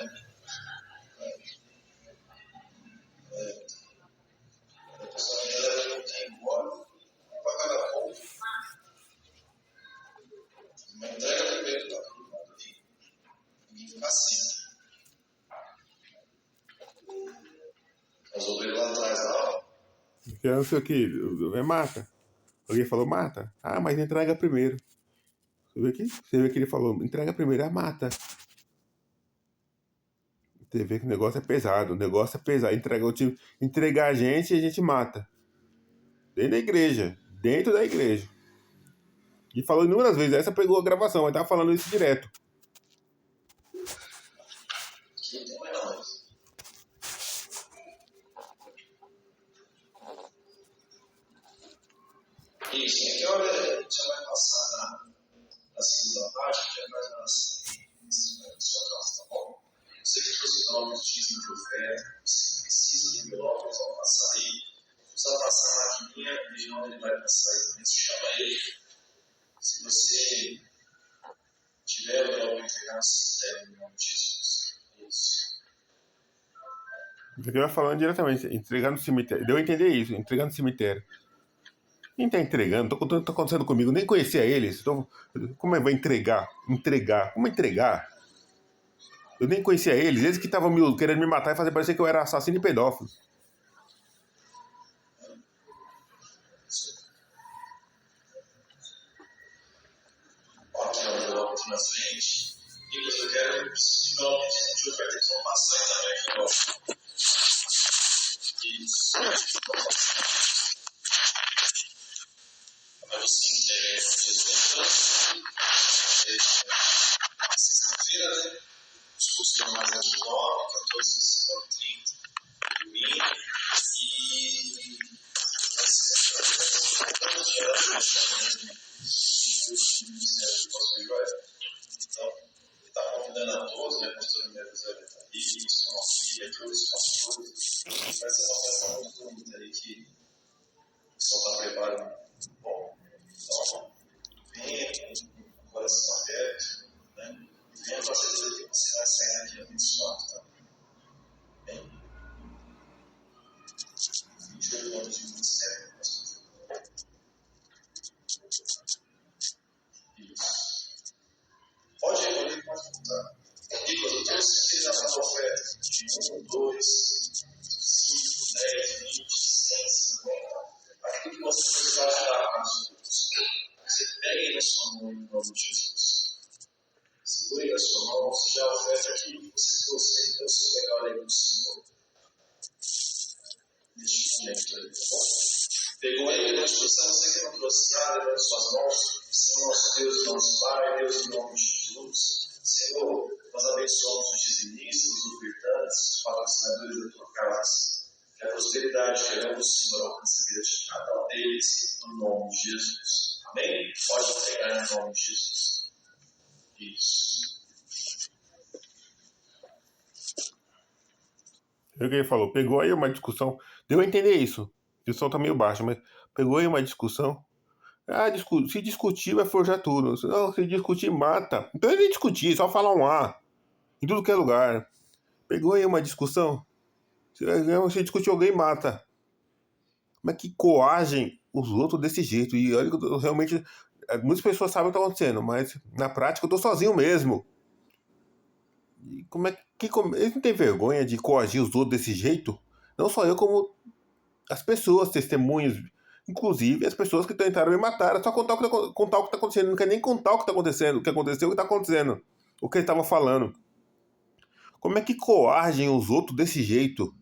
A pessoa ainda leva um pouquinho embora, para cada ponto. Mas entrega primeiro, tá? Ninguém fica assim. Os obreiros lá atrás, lá, ó. Que não sei o que, mata. Alguém falou, mata. Ah, mas entrega primeiro. Você vê aqui? Você vê que ele falou, entrega primeiro, mata. Você vê que o negócio é pesado, o negócio é pesado. Entregar a gente mata. Dentro da igreja. Dentro da igreja. E falou inúmeras vezes, essa pegou a gravação, mas tava falando isso direto. Então é nóis. Isso, que hora a gente já vai passar na segunda parte, já faz tá bom? Você que trouxe nomes de dízimo de oferta, você precisa de envelopes, vão passar aí. Precisa passar a maquininha, e não ele vai passar aí também. Você chama ele. Se você tiver o envelope entregar, se der em nome de Jesus. Isso. Isso aqui vai falando diretamente, entregar no cemitério. Deu a entender isso, entregar no cemitério. Quem tá entregando? Tá acontecendo comigo, nem conhecia eles. Como é que vai entregar? Entregar. Como entregar? Eu nem conhecia eles que estavam querendo me matar e fazer parecer que eu era assassino e pedófilo. Ó, aqui é o envelope aqui na frente. Nicolas, eu quero de envelope de oferta. Eles vão passar aí também aqui, ó. Isso. Aí você entrega sexta-feira, né? Os cursos normais aqui 9, 14, 19, 30, domingo. E então, ele está convidando a todos, né? Pastor Minério Zé Betari, sua filha, todos os pastores. Vai ser uma festa muito bonita aí que o pessoal está preparando. Bom, então, venha com o coração aberto, né? E venha com a certeza que você vai sair daqui abençoado, tá? Bem? 28 anos de ministério, pastor. Isso. Pode voltar. Nicolas, eu tenho certeza nessa oferta de 1, 2, 5, 10, 20, 100, 50. Aquilo que você precisar ajudar com os outros. Você pega aí na sua mão em nome de Jesus. Segure na sua mão, seja a oferta que você trouxe, dê o seu melhor aí para o Senhor. Neste momento aí, tá bom? Pegou aí a instrução, você que não trouxe nada nas suas mãos. Senhor, nosso Deus, nosso Pai, Deus, em nome de Jesus. Senhor, nós abençoamos os dizimistas, os ofertantes, os patrocinadores da tua casa. Que a prosperidade que queremos, Senhor, alcance a vida de cada um deles, no nome de Jesus. Amém? Pode entregar em nome de Jesus. Isso. É o que ele falou, pegou aí uma discussão, deu a entender isso. O som tá meio baixo, mas pegou aí uma discussão. Se discutir vai forjar tudo. Não, se discutir mata. Então ele nem discutir, só falar um A. Em tudo que é lugar. Pegou aí uma discussão. Se discutir alguém, mata. Mas que coagem os outros desse jeito. E olha que eu realmente. Muitas pessoas sabem o que está acontecendo, mas na prática eu tô sozinho mesmo. E como é que. Eles não têm vergonha de coagir os outros desse jeito? Não só eu, como as pessoas, testemunhas, inclusive as pessoas que tentaram me matar. É só contar o que está acontecendo. Não quer nem contar o que está acontecendo, o que aconteceu, o que está acontecendo. O que ele estava falando. Como é que coagem os outros desse jeito?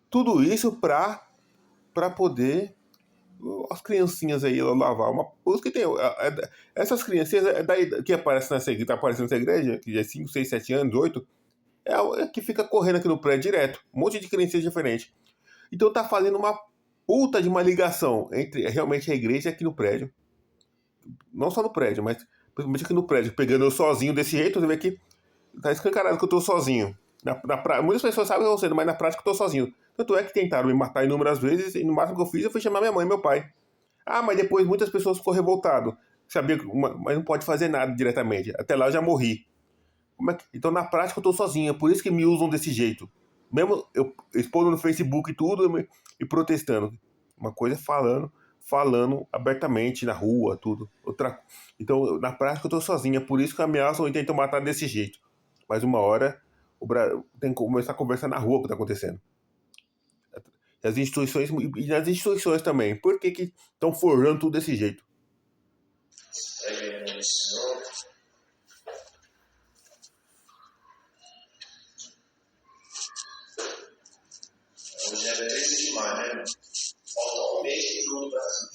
Tudo isso pra poder as criancinhas aí lavar uma coisa que tem. Essas criancinhas que aparecem tá aparecendo nessa igreja, que é 5, 6, 7 anos, 8, é que fica correndo aqui no prédio direto. Um monte de criancinhas diferentes. Então tá fazendo uma puta de uma ligação entre realmente a igreja aqui no prédio. Não só no prédio, mas principalmente aqui no prédio. Pegando eu sozinho desse jeito, você vê que tá escancarado que eu tô sozinho. Muitas pessoas sabem que eu sei, mas na prática eu tô sozinho. Tanto é que tentaram me matar inúmeras vezes e no máximo que eu fiz eu fui chamar minha mãe e meu pai. Mas depois muitas pessoas ficou revoltado. Sabia, mas não pode fazer nada diretamente. Até lá eu já morri. Então na prática eu tô sozinho, é por isso que me usam desse jeito. Mesmo eu expondo no Facebook e tudo e protestando. Uma coisa é falando abertamente na rua, tudo. Então na prática eu tô sozinho, é por isso que ameaçam e tentam matar desse jeito. Mas uma hora tem que começar a conversar na rua o que tá acontecendo. E nas instituições também. Por que estão forjando tudo desse jeito? Senhor.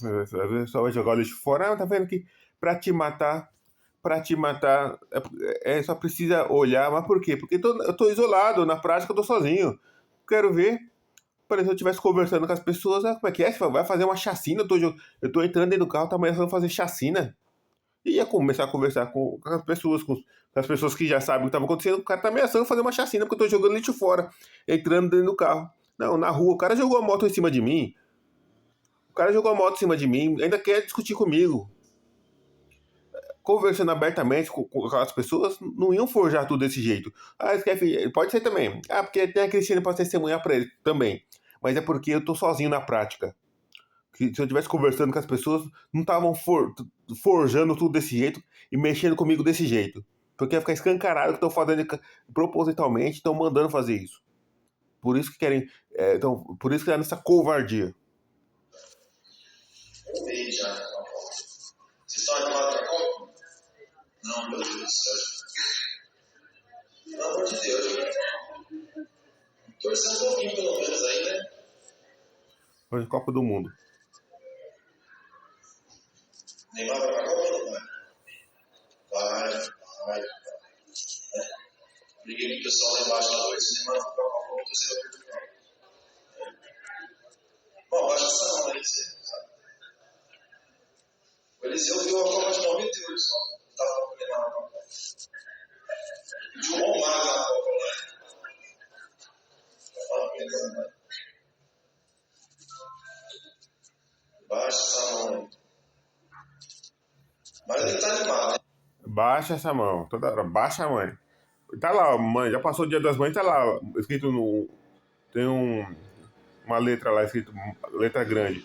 Às vezes só vai jogar o lixo fora. Ah, tá vendo que pra te matar, só precisa olhar. Mas por quê? Porque eu tô isolado, na prática eu tô sozinho. Quero ver. Por exemplo, se eu estivesse conversando com as pessoas, ah, como é que é? Você vai fazer uma chacina, eu tô entrando dentro do carro, tá ameaçando fazer chacina. E ia começar a conversar com as pessoas, com as pessoas que já sabem o que estava acontecendo. O cara tá ameaçando fazer uma chacina porque eu tô jogando lixo fora, entrando dentro do carro. Não, na rua, o cara jogou a moto em cima de mim. O cara jogou a moto em cima de mim, ainda quer discutir comigo. Conversando abertamente com aquelas pessoas, não iam forjar tudo desse jeito. Ah, pode ser também. Ah, porque tem a Cristina pra testemunhar pra ele também. Mas é porque eu tô sozinho na prática. Que se eu estivesse conversando com as pessoas, não estavam forjando tudo desse jeito e mexendo comigo desse jeito. Porque ia ficar escancarado que estão fazendo propositalmente, estão mandando fazer isso. Por isso que querem. Por isso que é nessa covardia. Eu vi já. Vocês estão animados para a Copa? Não, meu Deus do céu. Pelo amor de Deus, né? Torcer um pouquinho pelo menos aí, né? Foi Copa do Mundo. Neymar vai para a Copa ou não vai? Vai. Liguei pro pessoal lá embaixo na noite, Neymar vai para a Copa, vou torcer para Portugal. Bom, baixa essa mão aí, sabe? O Eliseu viu a Copa de 98 só. Não estava com o Neymar na Copa. De um bom mago na Copa, né? Baixa essa mão aí. Mas ele tá animado, né? Baixa essa mão. Toda hora. Baixa a mãe. Tá lá, mãe. Já passou o dia das mães, tá lá. Escrito no. Tem uma letra lá, escrito. Letra grande.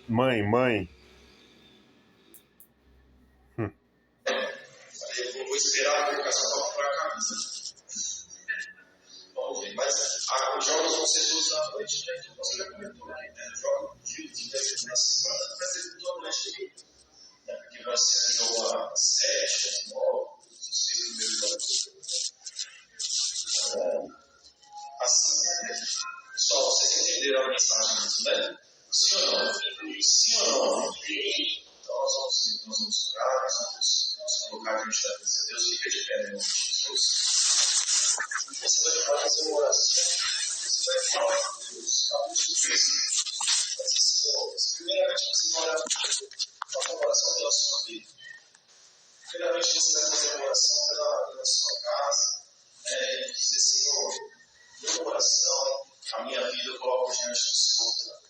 Mãe. Eu vou esperar a publicação para comprar a camisa. Vamos ver. Mas os jogos vão ser todos à noite, né? Então você já comentou aqui, né? Jogo de na semana vai ser tudo à noite aqui. Porque vai ser um jogo às 7, às 9, os 6 primeiros jogos. Assim, né? Pessoal, vocês entenderam a mensagem disso, né? Sim ou não? Sim ou não? Então nós vamos orar, nós vamos colocar diante da presença de Deus, fica de pé, em nome de Jesus. Você vai fazer uma oração, você vai falar com Deus, vai dizer, Senhor, primeiramente você vai orar uma oração pela sua vida. Primeiramente você vai fazer uma oração pela sua casa, e dizer, Senhor, meu coração, a minha vida eu coloco diante do Senhor.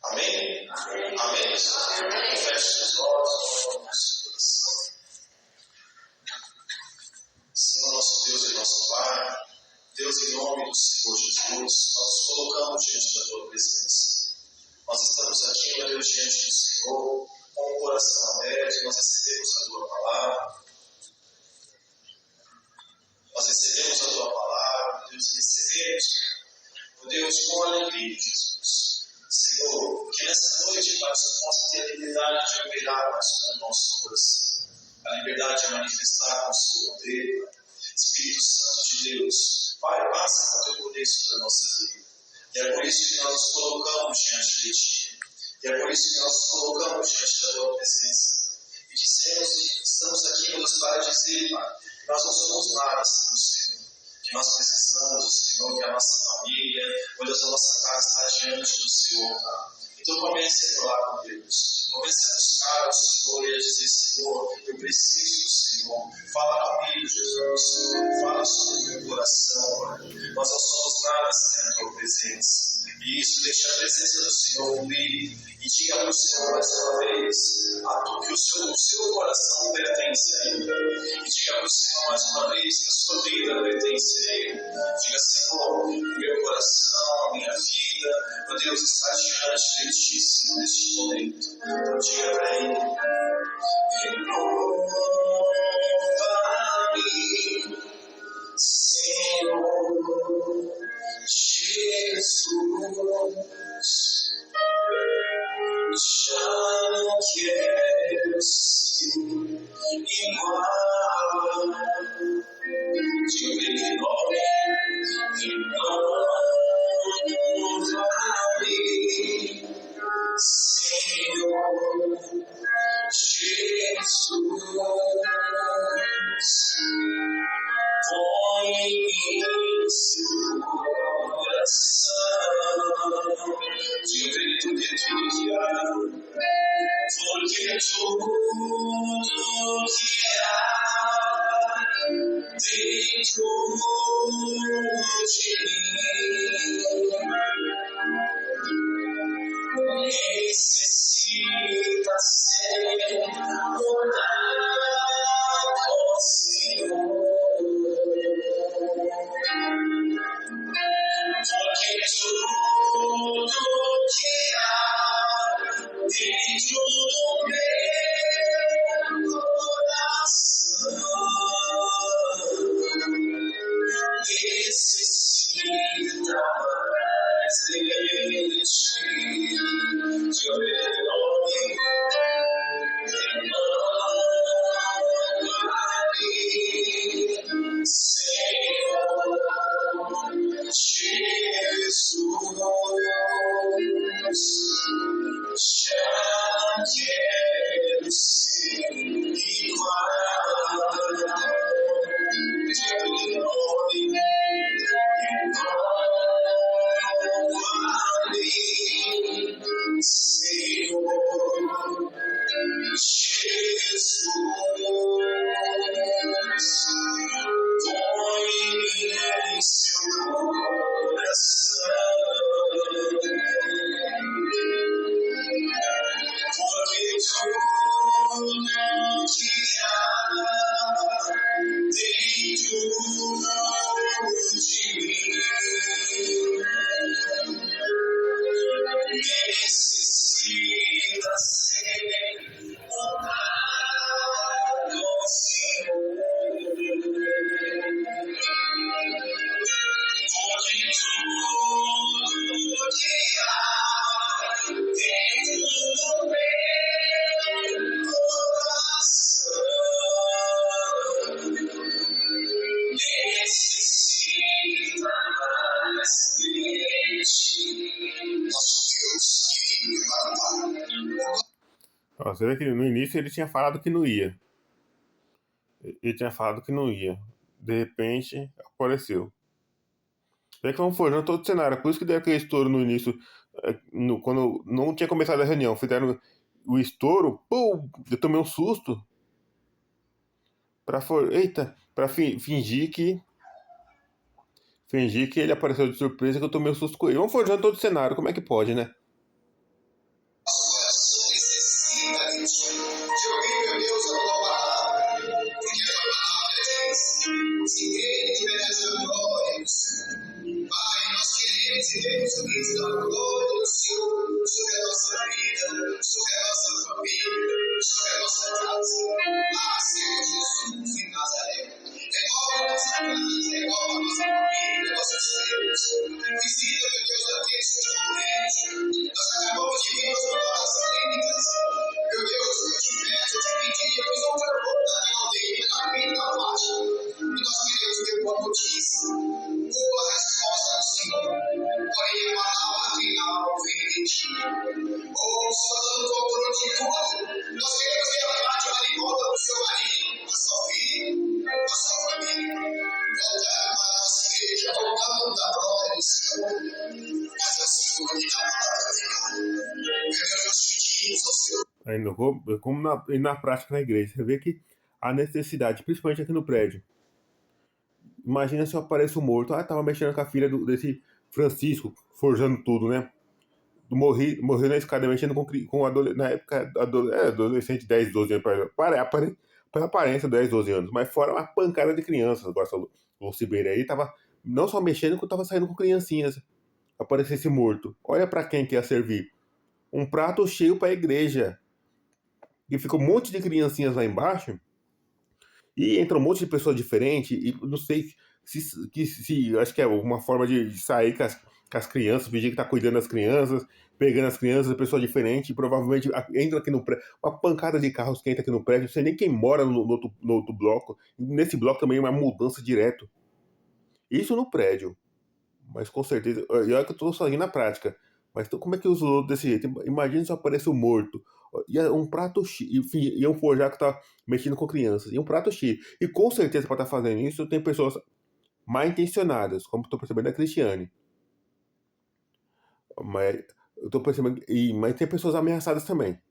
Amém? Amém? Feche os olhos, coloque no seu coração. Senhor, nosso Deus e nosso Pai, Deus, em nome do Senhor Jesus, nós nos colocamos diante da Tua presença. Nós estamos aqui, meu Deus, diante do Senhor, com o coração aberto, nós recebemos a Tua palavra. Nós recebemos a Tua palavra, meu Deus, recebemos, meu Deus, com alegria, Jesus. Senhor, que nessa noite, Pai, você possa ter a liberdade de operar mais com o nosso coração, a liberdade de manifestar com o seu poder, Pai. Espírito Santo de Deus, Pai, passa com o teu poder sobre a nossa vida. E é por isso que nós nos colocamos diante de Ti. E é por isso que nós nos colocamos diante da Tua presença. E dissemos que estamos aqui, Deus, para dizer, Pai, que nós não somos nada sem o Senhor. Que nós precisamos do Senhor, que a nossa família, meu Deus, a nossa casa está diante do Senhor, Pai. Então comece a falar com Deus. Comece a buscar o Senhor e a dizer, Senhor, eu preciso do Senhor. Fala comigo, Jesus. Fala sobre o meu coração, Pai. Nós não somos nada sem a Tua presença. E isso deixa a presença do Senhor fluir. E diga para o Senhor mais uma vez que o seu coração pertence a Ele. E diga para o Senhor mais uma vez que a sua vida pertence a Ele. Diga, Senhor, o meu coração, a minha vida, meu Deus, está diante de Ti, Senhor, neste momento. Então diga para Ele. Renova-me, Senhor Jesus. Já não quero ser igual. Diga, renova-me, renova-me. põe em seu coração de jeito que tu porque tudo que há dentro de mim necessita ser mudado, Senhor. Porque tudo que há dentro do meu coração necessita mais de ti, teu nome, Senhor Jesus, já quero ser igual teu nome, Senhor Jesus, põe em seu coração, porque tudo que há dentro de mim necessita ser honrado, Senhor. Porque tudo que há dentro do meu coração necessita mais de ti. Nosso Deus, que Ó, você vê que no início ele tinha falado que não ia. Ele tinha falado que não ia. De repente, apareceu. É que vão forjando todo o cenário. Por isso que deu aquele estouro no início, quando não tinha começado a reunião. Fizeram o estouro, pum, eu tomei um susto. Pra fingir que ele apareceu de surpresa, que eu tomei um susto com ele. Vamos forjando todo o cenário, como é que pode, né? coração necessita de ti, de ouvir, meu Deus, a tua palavra, porque a tua palavra diz: se ele tiver a glória, Pai, nós queremos e Deus, Cristo, a glória do Senhor sobre a nossa vida, sobre a nossa família, sobre a nossa casa. Ah, Senhor Jesus de Nazaré, renova a nossa casa, renova a nossa família, nossos filhos. Visita, meu Deus, aqueles que estão doentes. Nós acabamos de vir sobre nossas clínicas. Meu Deus, eu te peço, eu te pedi, eu fiz um favor na aldeia, na quinta faixa. E nós queremos ter boa notícia, boa resposta do Senhor. Porém, a palavra final vem de ti. Oh, Santo autor de tudo, nós queremos ver a Fátima de volta do seu marido, a sua filha, a sua família. Voltando para a nossa igreja, voltando da glória do Senhor. Mas o Senhor me dá a palavra final. Meu Deus, nós pedimos ao Senhor. Aí, como na prática na igreja, você vê que a necessidade, principalmente aqui no prédio. Imagina se eu apareço morto. Ah, tava mexendo com a filha desse Francisco, forjando tudo, né? Morreu na escada mexendo na época, adolescente, 10, 12 anos, para aparência, 10, 12 anos, mas fora uma pancada de crianças. O Lucibeira aí tava não só mexendo, como tava saindo com criancinhas. Aparecesse morto. Olha para quem que ia servir. Um prato cheio para a igreja. E ficou um monte de criancinhas lá embaixo. E entra um monte de pessoa diferente. E não sei se acho que é uma forma de sair com as crianças, fingir que tá cuidando das crianças, pegando as crianças, pessoa diferente, e provavelmente entra aqui no prédio, uma pancada de carros que entra aqui no prédio, não sei nem quem mora no outro bloco, nesse bloco também é uma mudança direto. Isso no prédio, mas com certeza, e olha que eu tô sozinho na prática, mas então, como é que eu uso desse jeito? Imagina se eu apareço morto, E é um prato cheio, enfim, e um forjar que tá mexendo com crianças, e um prato cheio. E com certeza, para estar fazendo isso, tem pessoas mal intencionadas, como estou percebendo a Cristiane. Mas eu tô percebendo. Mas tem pessoas ameaçadas também,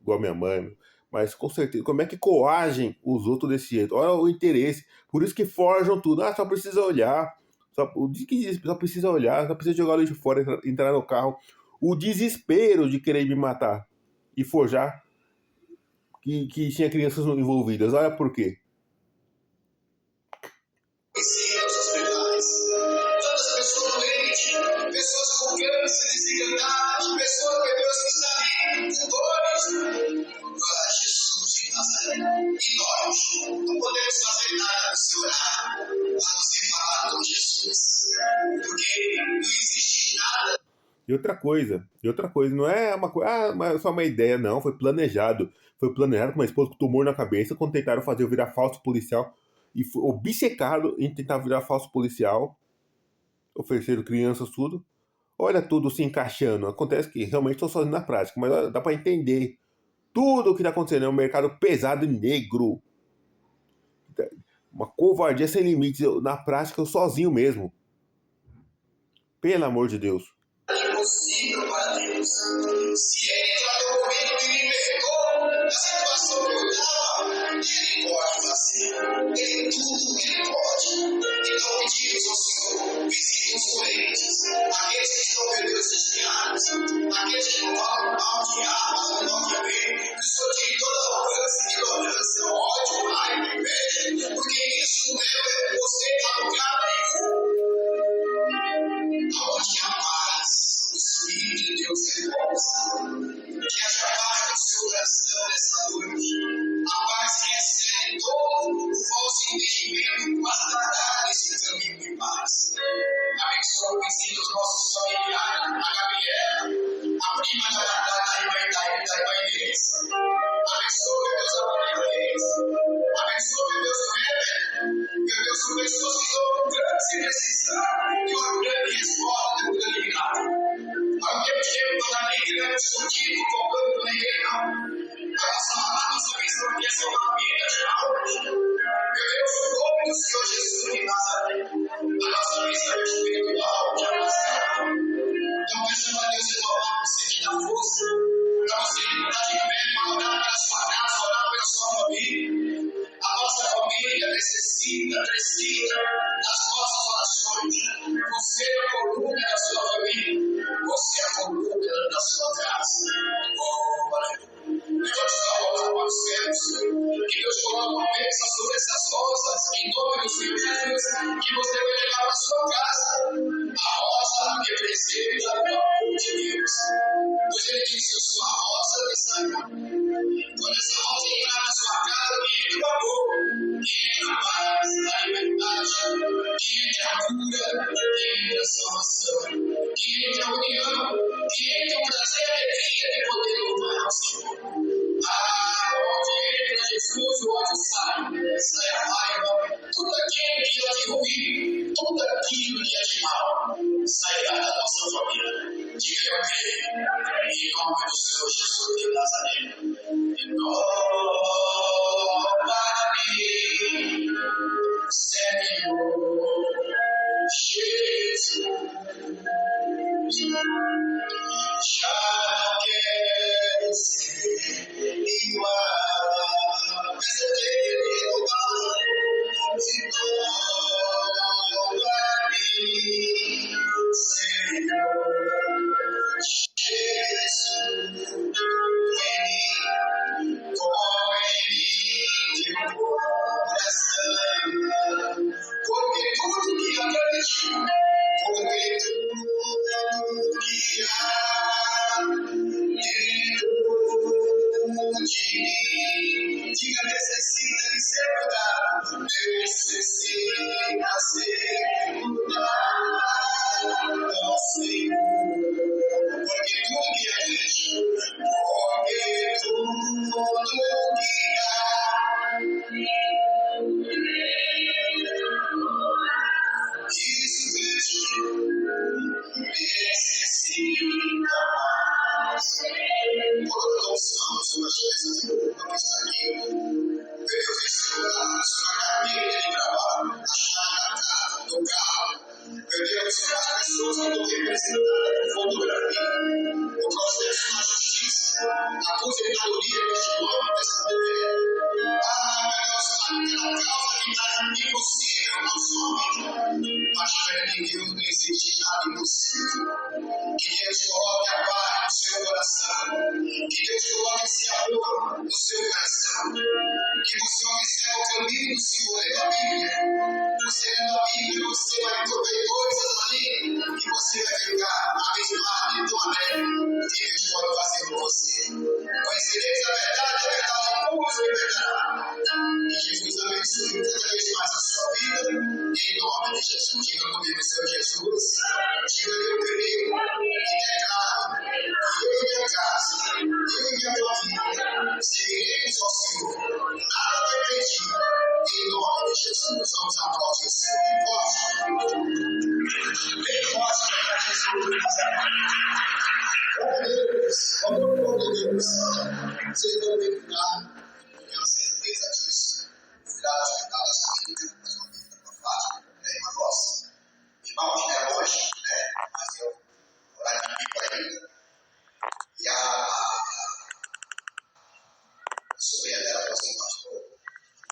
igual minha mãe. Mas com certeza, como é que coagem os outros desse jeito? Olha o interesse. Por isso que forjam tudo. Ah, só precisa olhar. Só precisa olhar, só precisa jogar o lixo fora, entrar no carro. O desespero de querer me matar e forjar que tinha crianças envolvidas. Olha por quê. Os hospitais. Tantas pessoas doentes, pessoas com câncer, desencantadas, pessoas, meu Deus, que estão ali com dores. Ah, Jesus de Nazaré. E nós não podemos fazer nada no seu orar, a não ser falar com Jesus. Porque não existe nada. E outra coisa, não é uma coisa, só uma ideia, não, foi planejado. Foi planejado com uma esposa com tumor na cabeça, quando tentaram fazer eu virar falso policial, e foi obcecado em tentar virar falso policial, ofereceram crianças, tudo. Olha tudo se encaixando. Acontece que realmente estou fazendo na prática, mas olha, dá para entender tudo o que está acontecendo. É um mercado pesado e negro. Uma covardia sem limites. Na prática, eu sozinho mesmo. Pelo amor de Deus. Impossível para Deus. Se Ele tratou comigo e me libertou da situação que eu estava, Ele pode fazer. Ele tudo Ele pode. Então pedimos ao Senhor, visite os doentes, aqueles que estão, meu Deus, desviados, aqueles que não falam mal de armas ou mal de bem, que o Senhor tire toda a arrogância, ignorância, ódio, raiva, inveja, porque isso não é você está no lugar aonde a paz, o Espírito de Deus repousa. Que haja paz no seu coração nessa noite. A paz que excede todo o falso entendimento, guardará esse caminho de paz. Abençoa o ensino dos nossos familiares, a Gabriela, a prima da irmã Inês. Abençoa, meu Deus, a Maria Inês. Abençoa, meu Deus, o Heber. Meu Deus, são pessoas que estão grandes e precisam de uma grande resposta da cura limitada. Ao mesmo tempo, nós também queremos discutir e focando na igreja. A nossa missão aqui é salvar vidas de almas. Meu Deus, o nome do Senhor Jesus de Nazaré. A nossa missão é espiritual, de avançar. Então, peçamos a Deus renovar você que dá força, para você estar de pé, orar pela sua casa, orar pela sua família. A nossa família precisa das nossas orações. Você é a coluna da sua família. Você é a coluna da sua casa. Oh, aleluia. Levante sua voz para os céus. Que Deus coloque uma bênção sobre essas rosas. Em nome do Senhor Jesus. Que você vai levar para sua casa a rosa que precisa do amor de Deus. Pois Ele disse: eu sou a rosa de Israel. Quando essa rosa entrar na sua casa, que entre o amor, que entre a paz, a liberdade, que entre a cura, que entre a salvação, que entre a união, que entre o prazer e a alegria de poder louvar ao Senhor. Onde entra Jesus, o ódio sai a raiva, tudo aquilo que é de ruim, tudo aquilo que é de mal, sairá da nossa família. Diga eu creio, em nome do Senhor Jesus de Nazaré. Renova-me, Senhor Jesus. Já quero ser igual, mas eu tenho igual. Renova-me, Senhor Jesus. Põe-me de coração, porque tudo que acredito, porque tudo que há dentro de mim, diga necessita de ser mudado, necessita ser mudado, ó Senhor, porque tudo que acredito, porque tudo que há necessita mais. impossível não some, mas fé em Deus não existe nada impossível. Que Deus coloque a paz no seu coração, que Deus coloque esse amor no seu coração, que você observe o caminho do Senhor lendo a Bíblia. Você lendo a Bíblia, você vai ver coisas ali que você vai ficar abismado e tão alegre que Deus pode fazer por você. Conhecereis a verdade vos libertará. Que Jesus abençoe cada vez mais a sua vida, em nome de Jesus. Diga comigo, Senhor Jesus, diga eu creio e declaro que eu e minha casa, eu e minha família, seguiremos ao Senhor, nada vai pedir, em nome de Jesus. Vamos aplaudir o Senhor. Forte. Bem forte para Jesus. Oh Deus, vocês vão me cuidar, eu tenho certeza disso. Cuidar das cuidadas comigo, mas uma vida profática, uma nossa. Irmãos, é hoje, mas eu orar comigo ainda. E a sobrinha dela falou assim, pastor,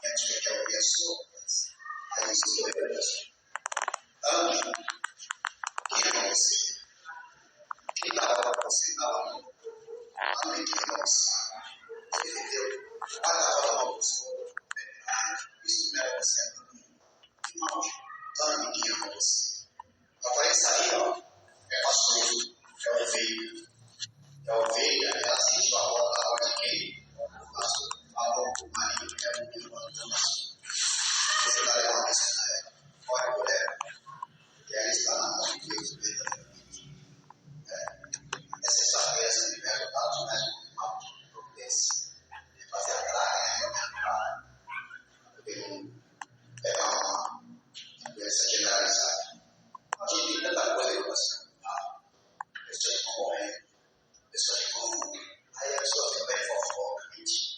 minha tia quer ouvir a sua voz. Aí eu disse, eu verdade. Ame quem ama você. Quem estava com você estava muito. Amém, irmãos. Você entendeu? Vai dar para uma pessoa. Isso não é você. Irmãos, ame quem ama você. A aparência aí, ó, é pastor, é ovelha. É ovelha, ela sente a voz de quem? O pastor. Falou com o marido, que é o filho do pastor. Você está levando isso na ela. Olha por ela. E ela está na mão de Deus verdadeiramente. Essa estratégia de perguntar mais um mal de providência. De fazer a praga, pegar uma doença generalizada. A gente tem tanta coisa que você pessoas que vão morrer, pessoas que vão. Aí a pessoa fica bem fofoca, mentira.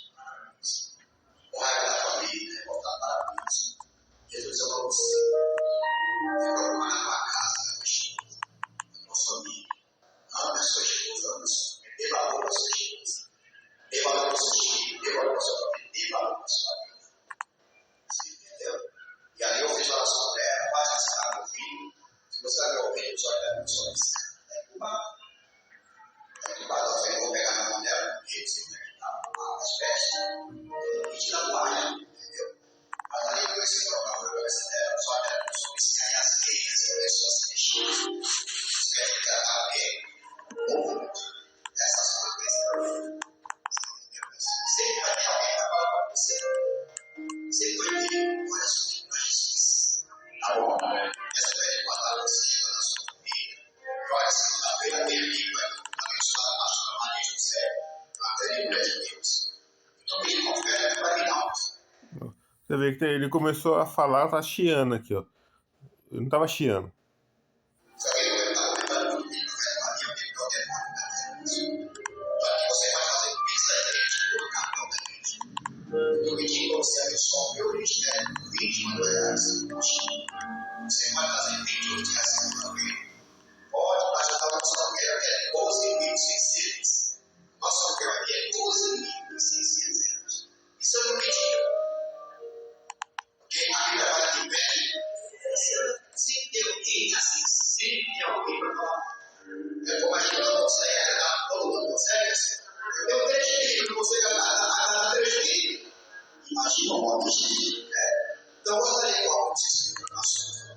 Com raiva da família, voltar para isso. Jesus ama você. Ele colocou na tua casa, na tua família. Ame a sua esposa, ame a sua família. Dê valor à sua esposa. Dê valor ao seu filho, dê valor à sua família, dê valor à sua vida. Você entendeu? E aí eu fiz oração para ela, quase que você está me ouvindo. Se você está me ouvindo, só está me ouvindo. Está incubado. Está incubado, eu vou pegar na mão dela, porque você vai ficar as festas. E te dá guarda, entendeu? Mas aí eu comecei a colocar o cabeça dela, só que ela começou a me cair as veias, começou a se mexer. Você quer ficar alguém? Essas coisas. Sempre vai ter alguém que vai falar para você. Sempre vai ter. Olha só que para Jesus. Tá bom? Essa vai ter palavra você na sua família. E olha, segunda-feira tem aqui, vai abençoar a pastora Maria José, a grande mulher de Deus. Então, me confere que vai vir não. Você vê que ele começou a falar, tá chiando aqui, ó. Ele não tava chiando. Eu pedi para você abençoar o meu ministério com 20 reais. Você pode fazer 28 reais também. Pode, mas eu estava só quero que é 12.600. Nossa, eu quero que é 12.600 euros. Isso eu não pedi. Porque a vida vai de pé. Sempre tem alguém assim, sempre tem alguém para falar. Eu estou imaginando você dar todo mundo consegue. Eu tenho 3 filhos, você vai dar 3 filhos. Imagina um monte de gente, Então, olha aí qual é o assunto.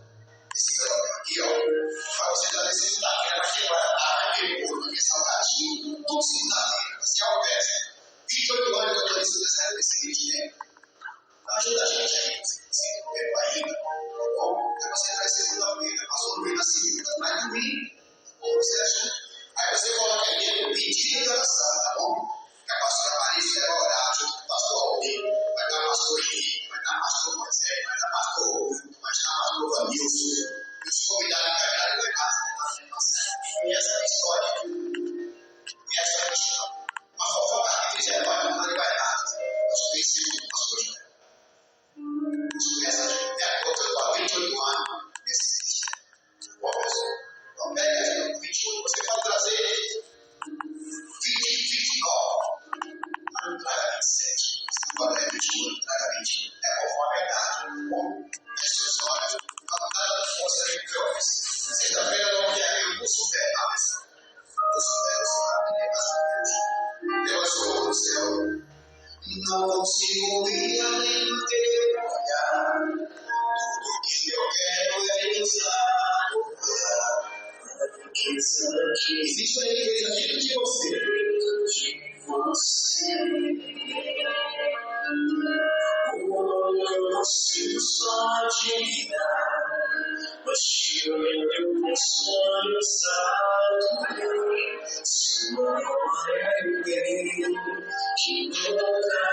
Esse garoto aqui, ó. Para você dar esse segunda-feira, vai ter guaraná, vai ter bolo, vai ter salgadinho, tudo segunda-feira. Você é o péssimo. 28 anos que eu estou nessa desse vídeo, ajuda a gente aí, se não tempo ainda, tá bom? Então você traz segunda-feira, passou no meio da segunda, vai dormir, ou você ajuda. Aí você coloca aqui o pedido de oração, tá bom? Que a pastora Marisa vai orar junto com o pastor Aldir, vai estar o pastor Henrique, vai estar o pastor Moisés, vai estar o pastor Rúlio, vai estar o pastor Vanilson, e os convidados que vai estar em casa, e essa é a história. E essa é a história. Uma fofoca que fizeram, vai não vai errado. Nós conhecemos o pastor José. Eu 28 anos nesse ministério. Bom, pessoal, então pega essa 28, você pode trazer 29, mas não traga 27. Se for 21, traga 20. É conforme a idade. Bom, consigo ir além do teu olhar. O que eu quero é usar o mar. Existe uma igreja dentro de você. Eu consigo só te dar, mas te eu posso usar. Sua glória eu tenho, que nunca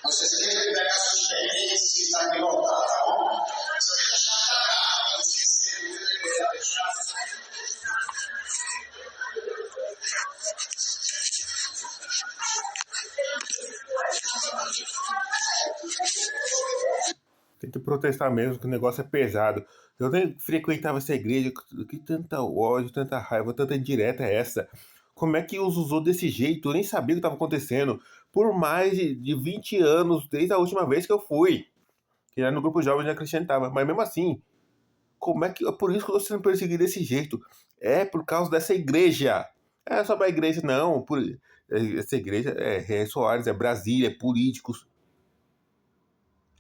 Não sei se tem que pegar a sua experiência, se está aqui voltar, tá bom? Se eu deixar pagar, não esquecer, eu vou deixar. Tem que protestar mesmo, que o negócio é pesado. Eu nem frequentava essa igreja, que tanta ódio, tanta raiva, tanta indireta é essa? Como é que os usou desse jeito? Eu nem sabia o que estava acontecendo. Por mais de 20 anos, desde a última vez que eu fui. Que era no grupo jovem já acrescentava. Mas mesmo assim, como é que. É por isso que eu estou sendo perseguido desse jeito. É por causa dessa igreja. É só pra igreja, não. Essa igreja é Soares, é Brasília, é políticos.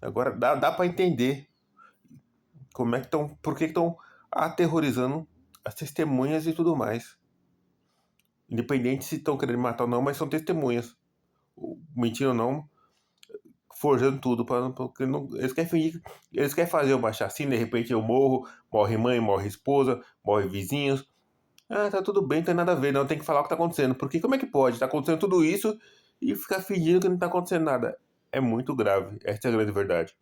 Agora dá para entender como é que estão. Por que estão aterrorizando as testemunhas e tudo mais. Independente se estão querendo matar ou não, mas são testemunhas. Mentindo ou não, forjando tudo. Porque não, eles querem fingir. Eles querem fazer uma chacina, de repente eu morro, morre mãe, morre esposa, morre vizinhos. Ah, tá tudo bem, não tem nada a ver, não. Tem que falar o que tá acontecendo. Porque como é que pode? Tá acontecendo tudo isso e ficar fingindo que não tá acontecendo nada. É muito grave. Essa é a grande verdade.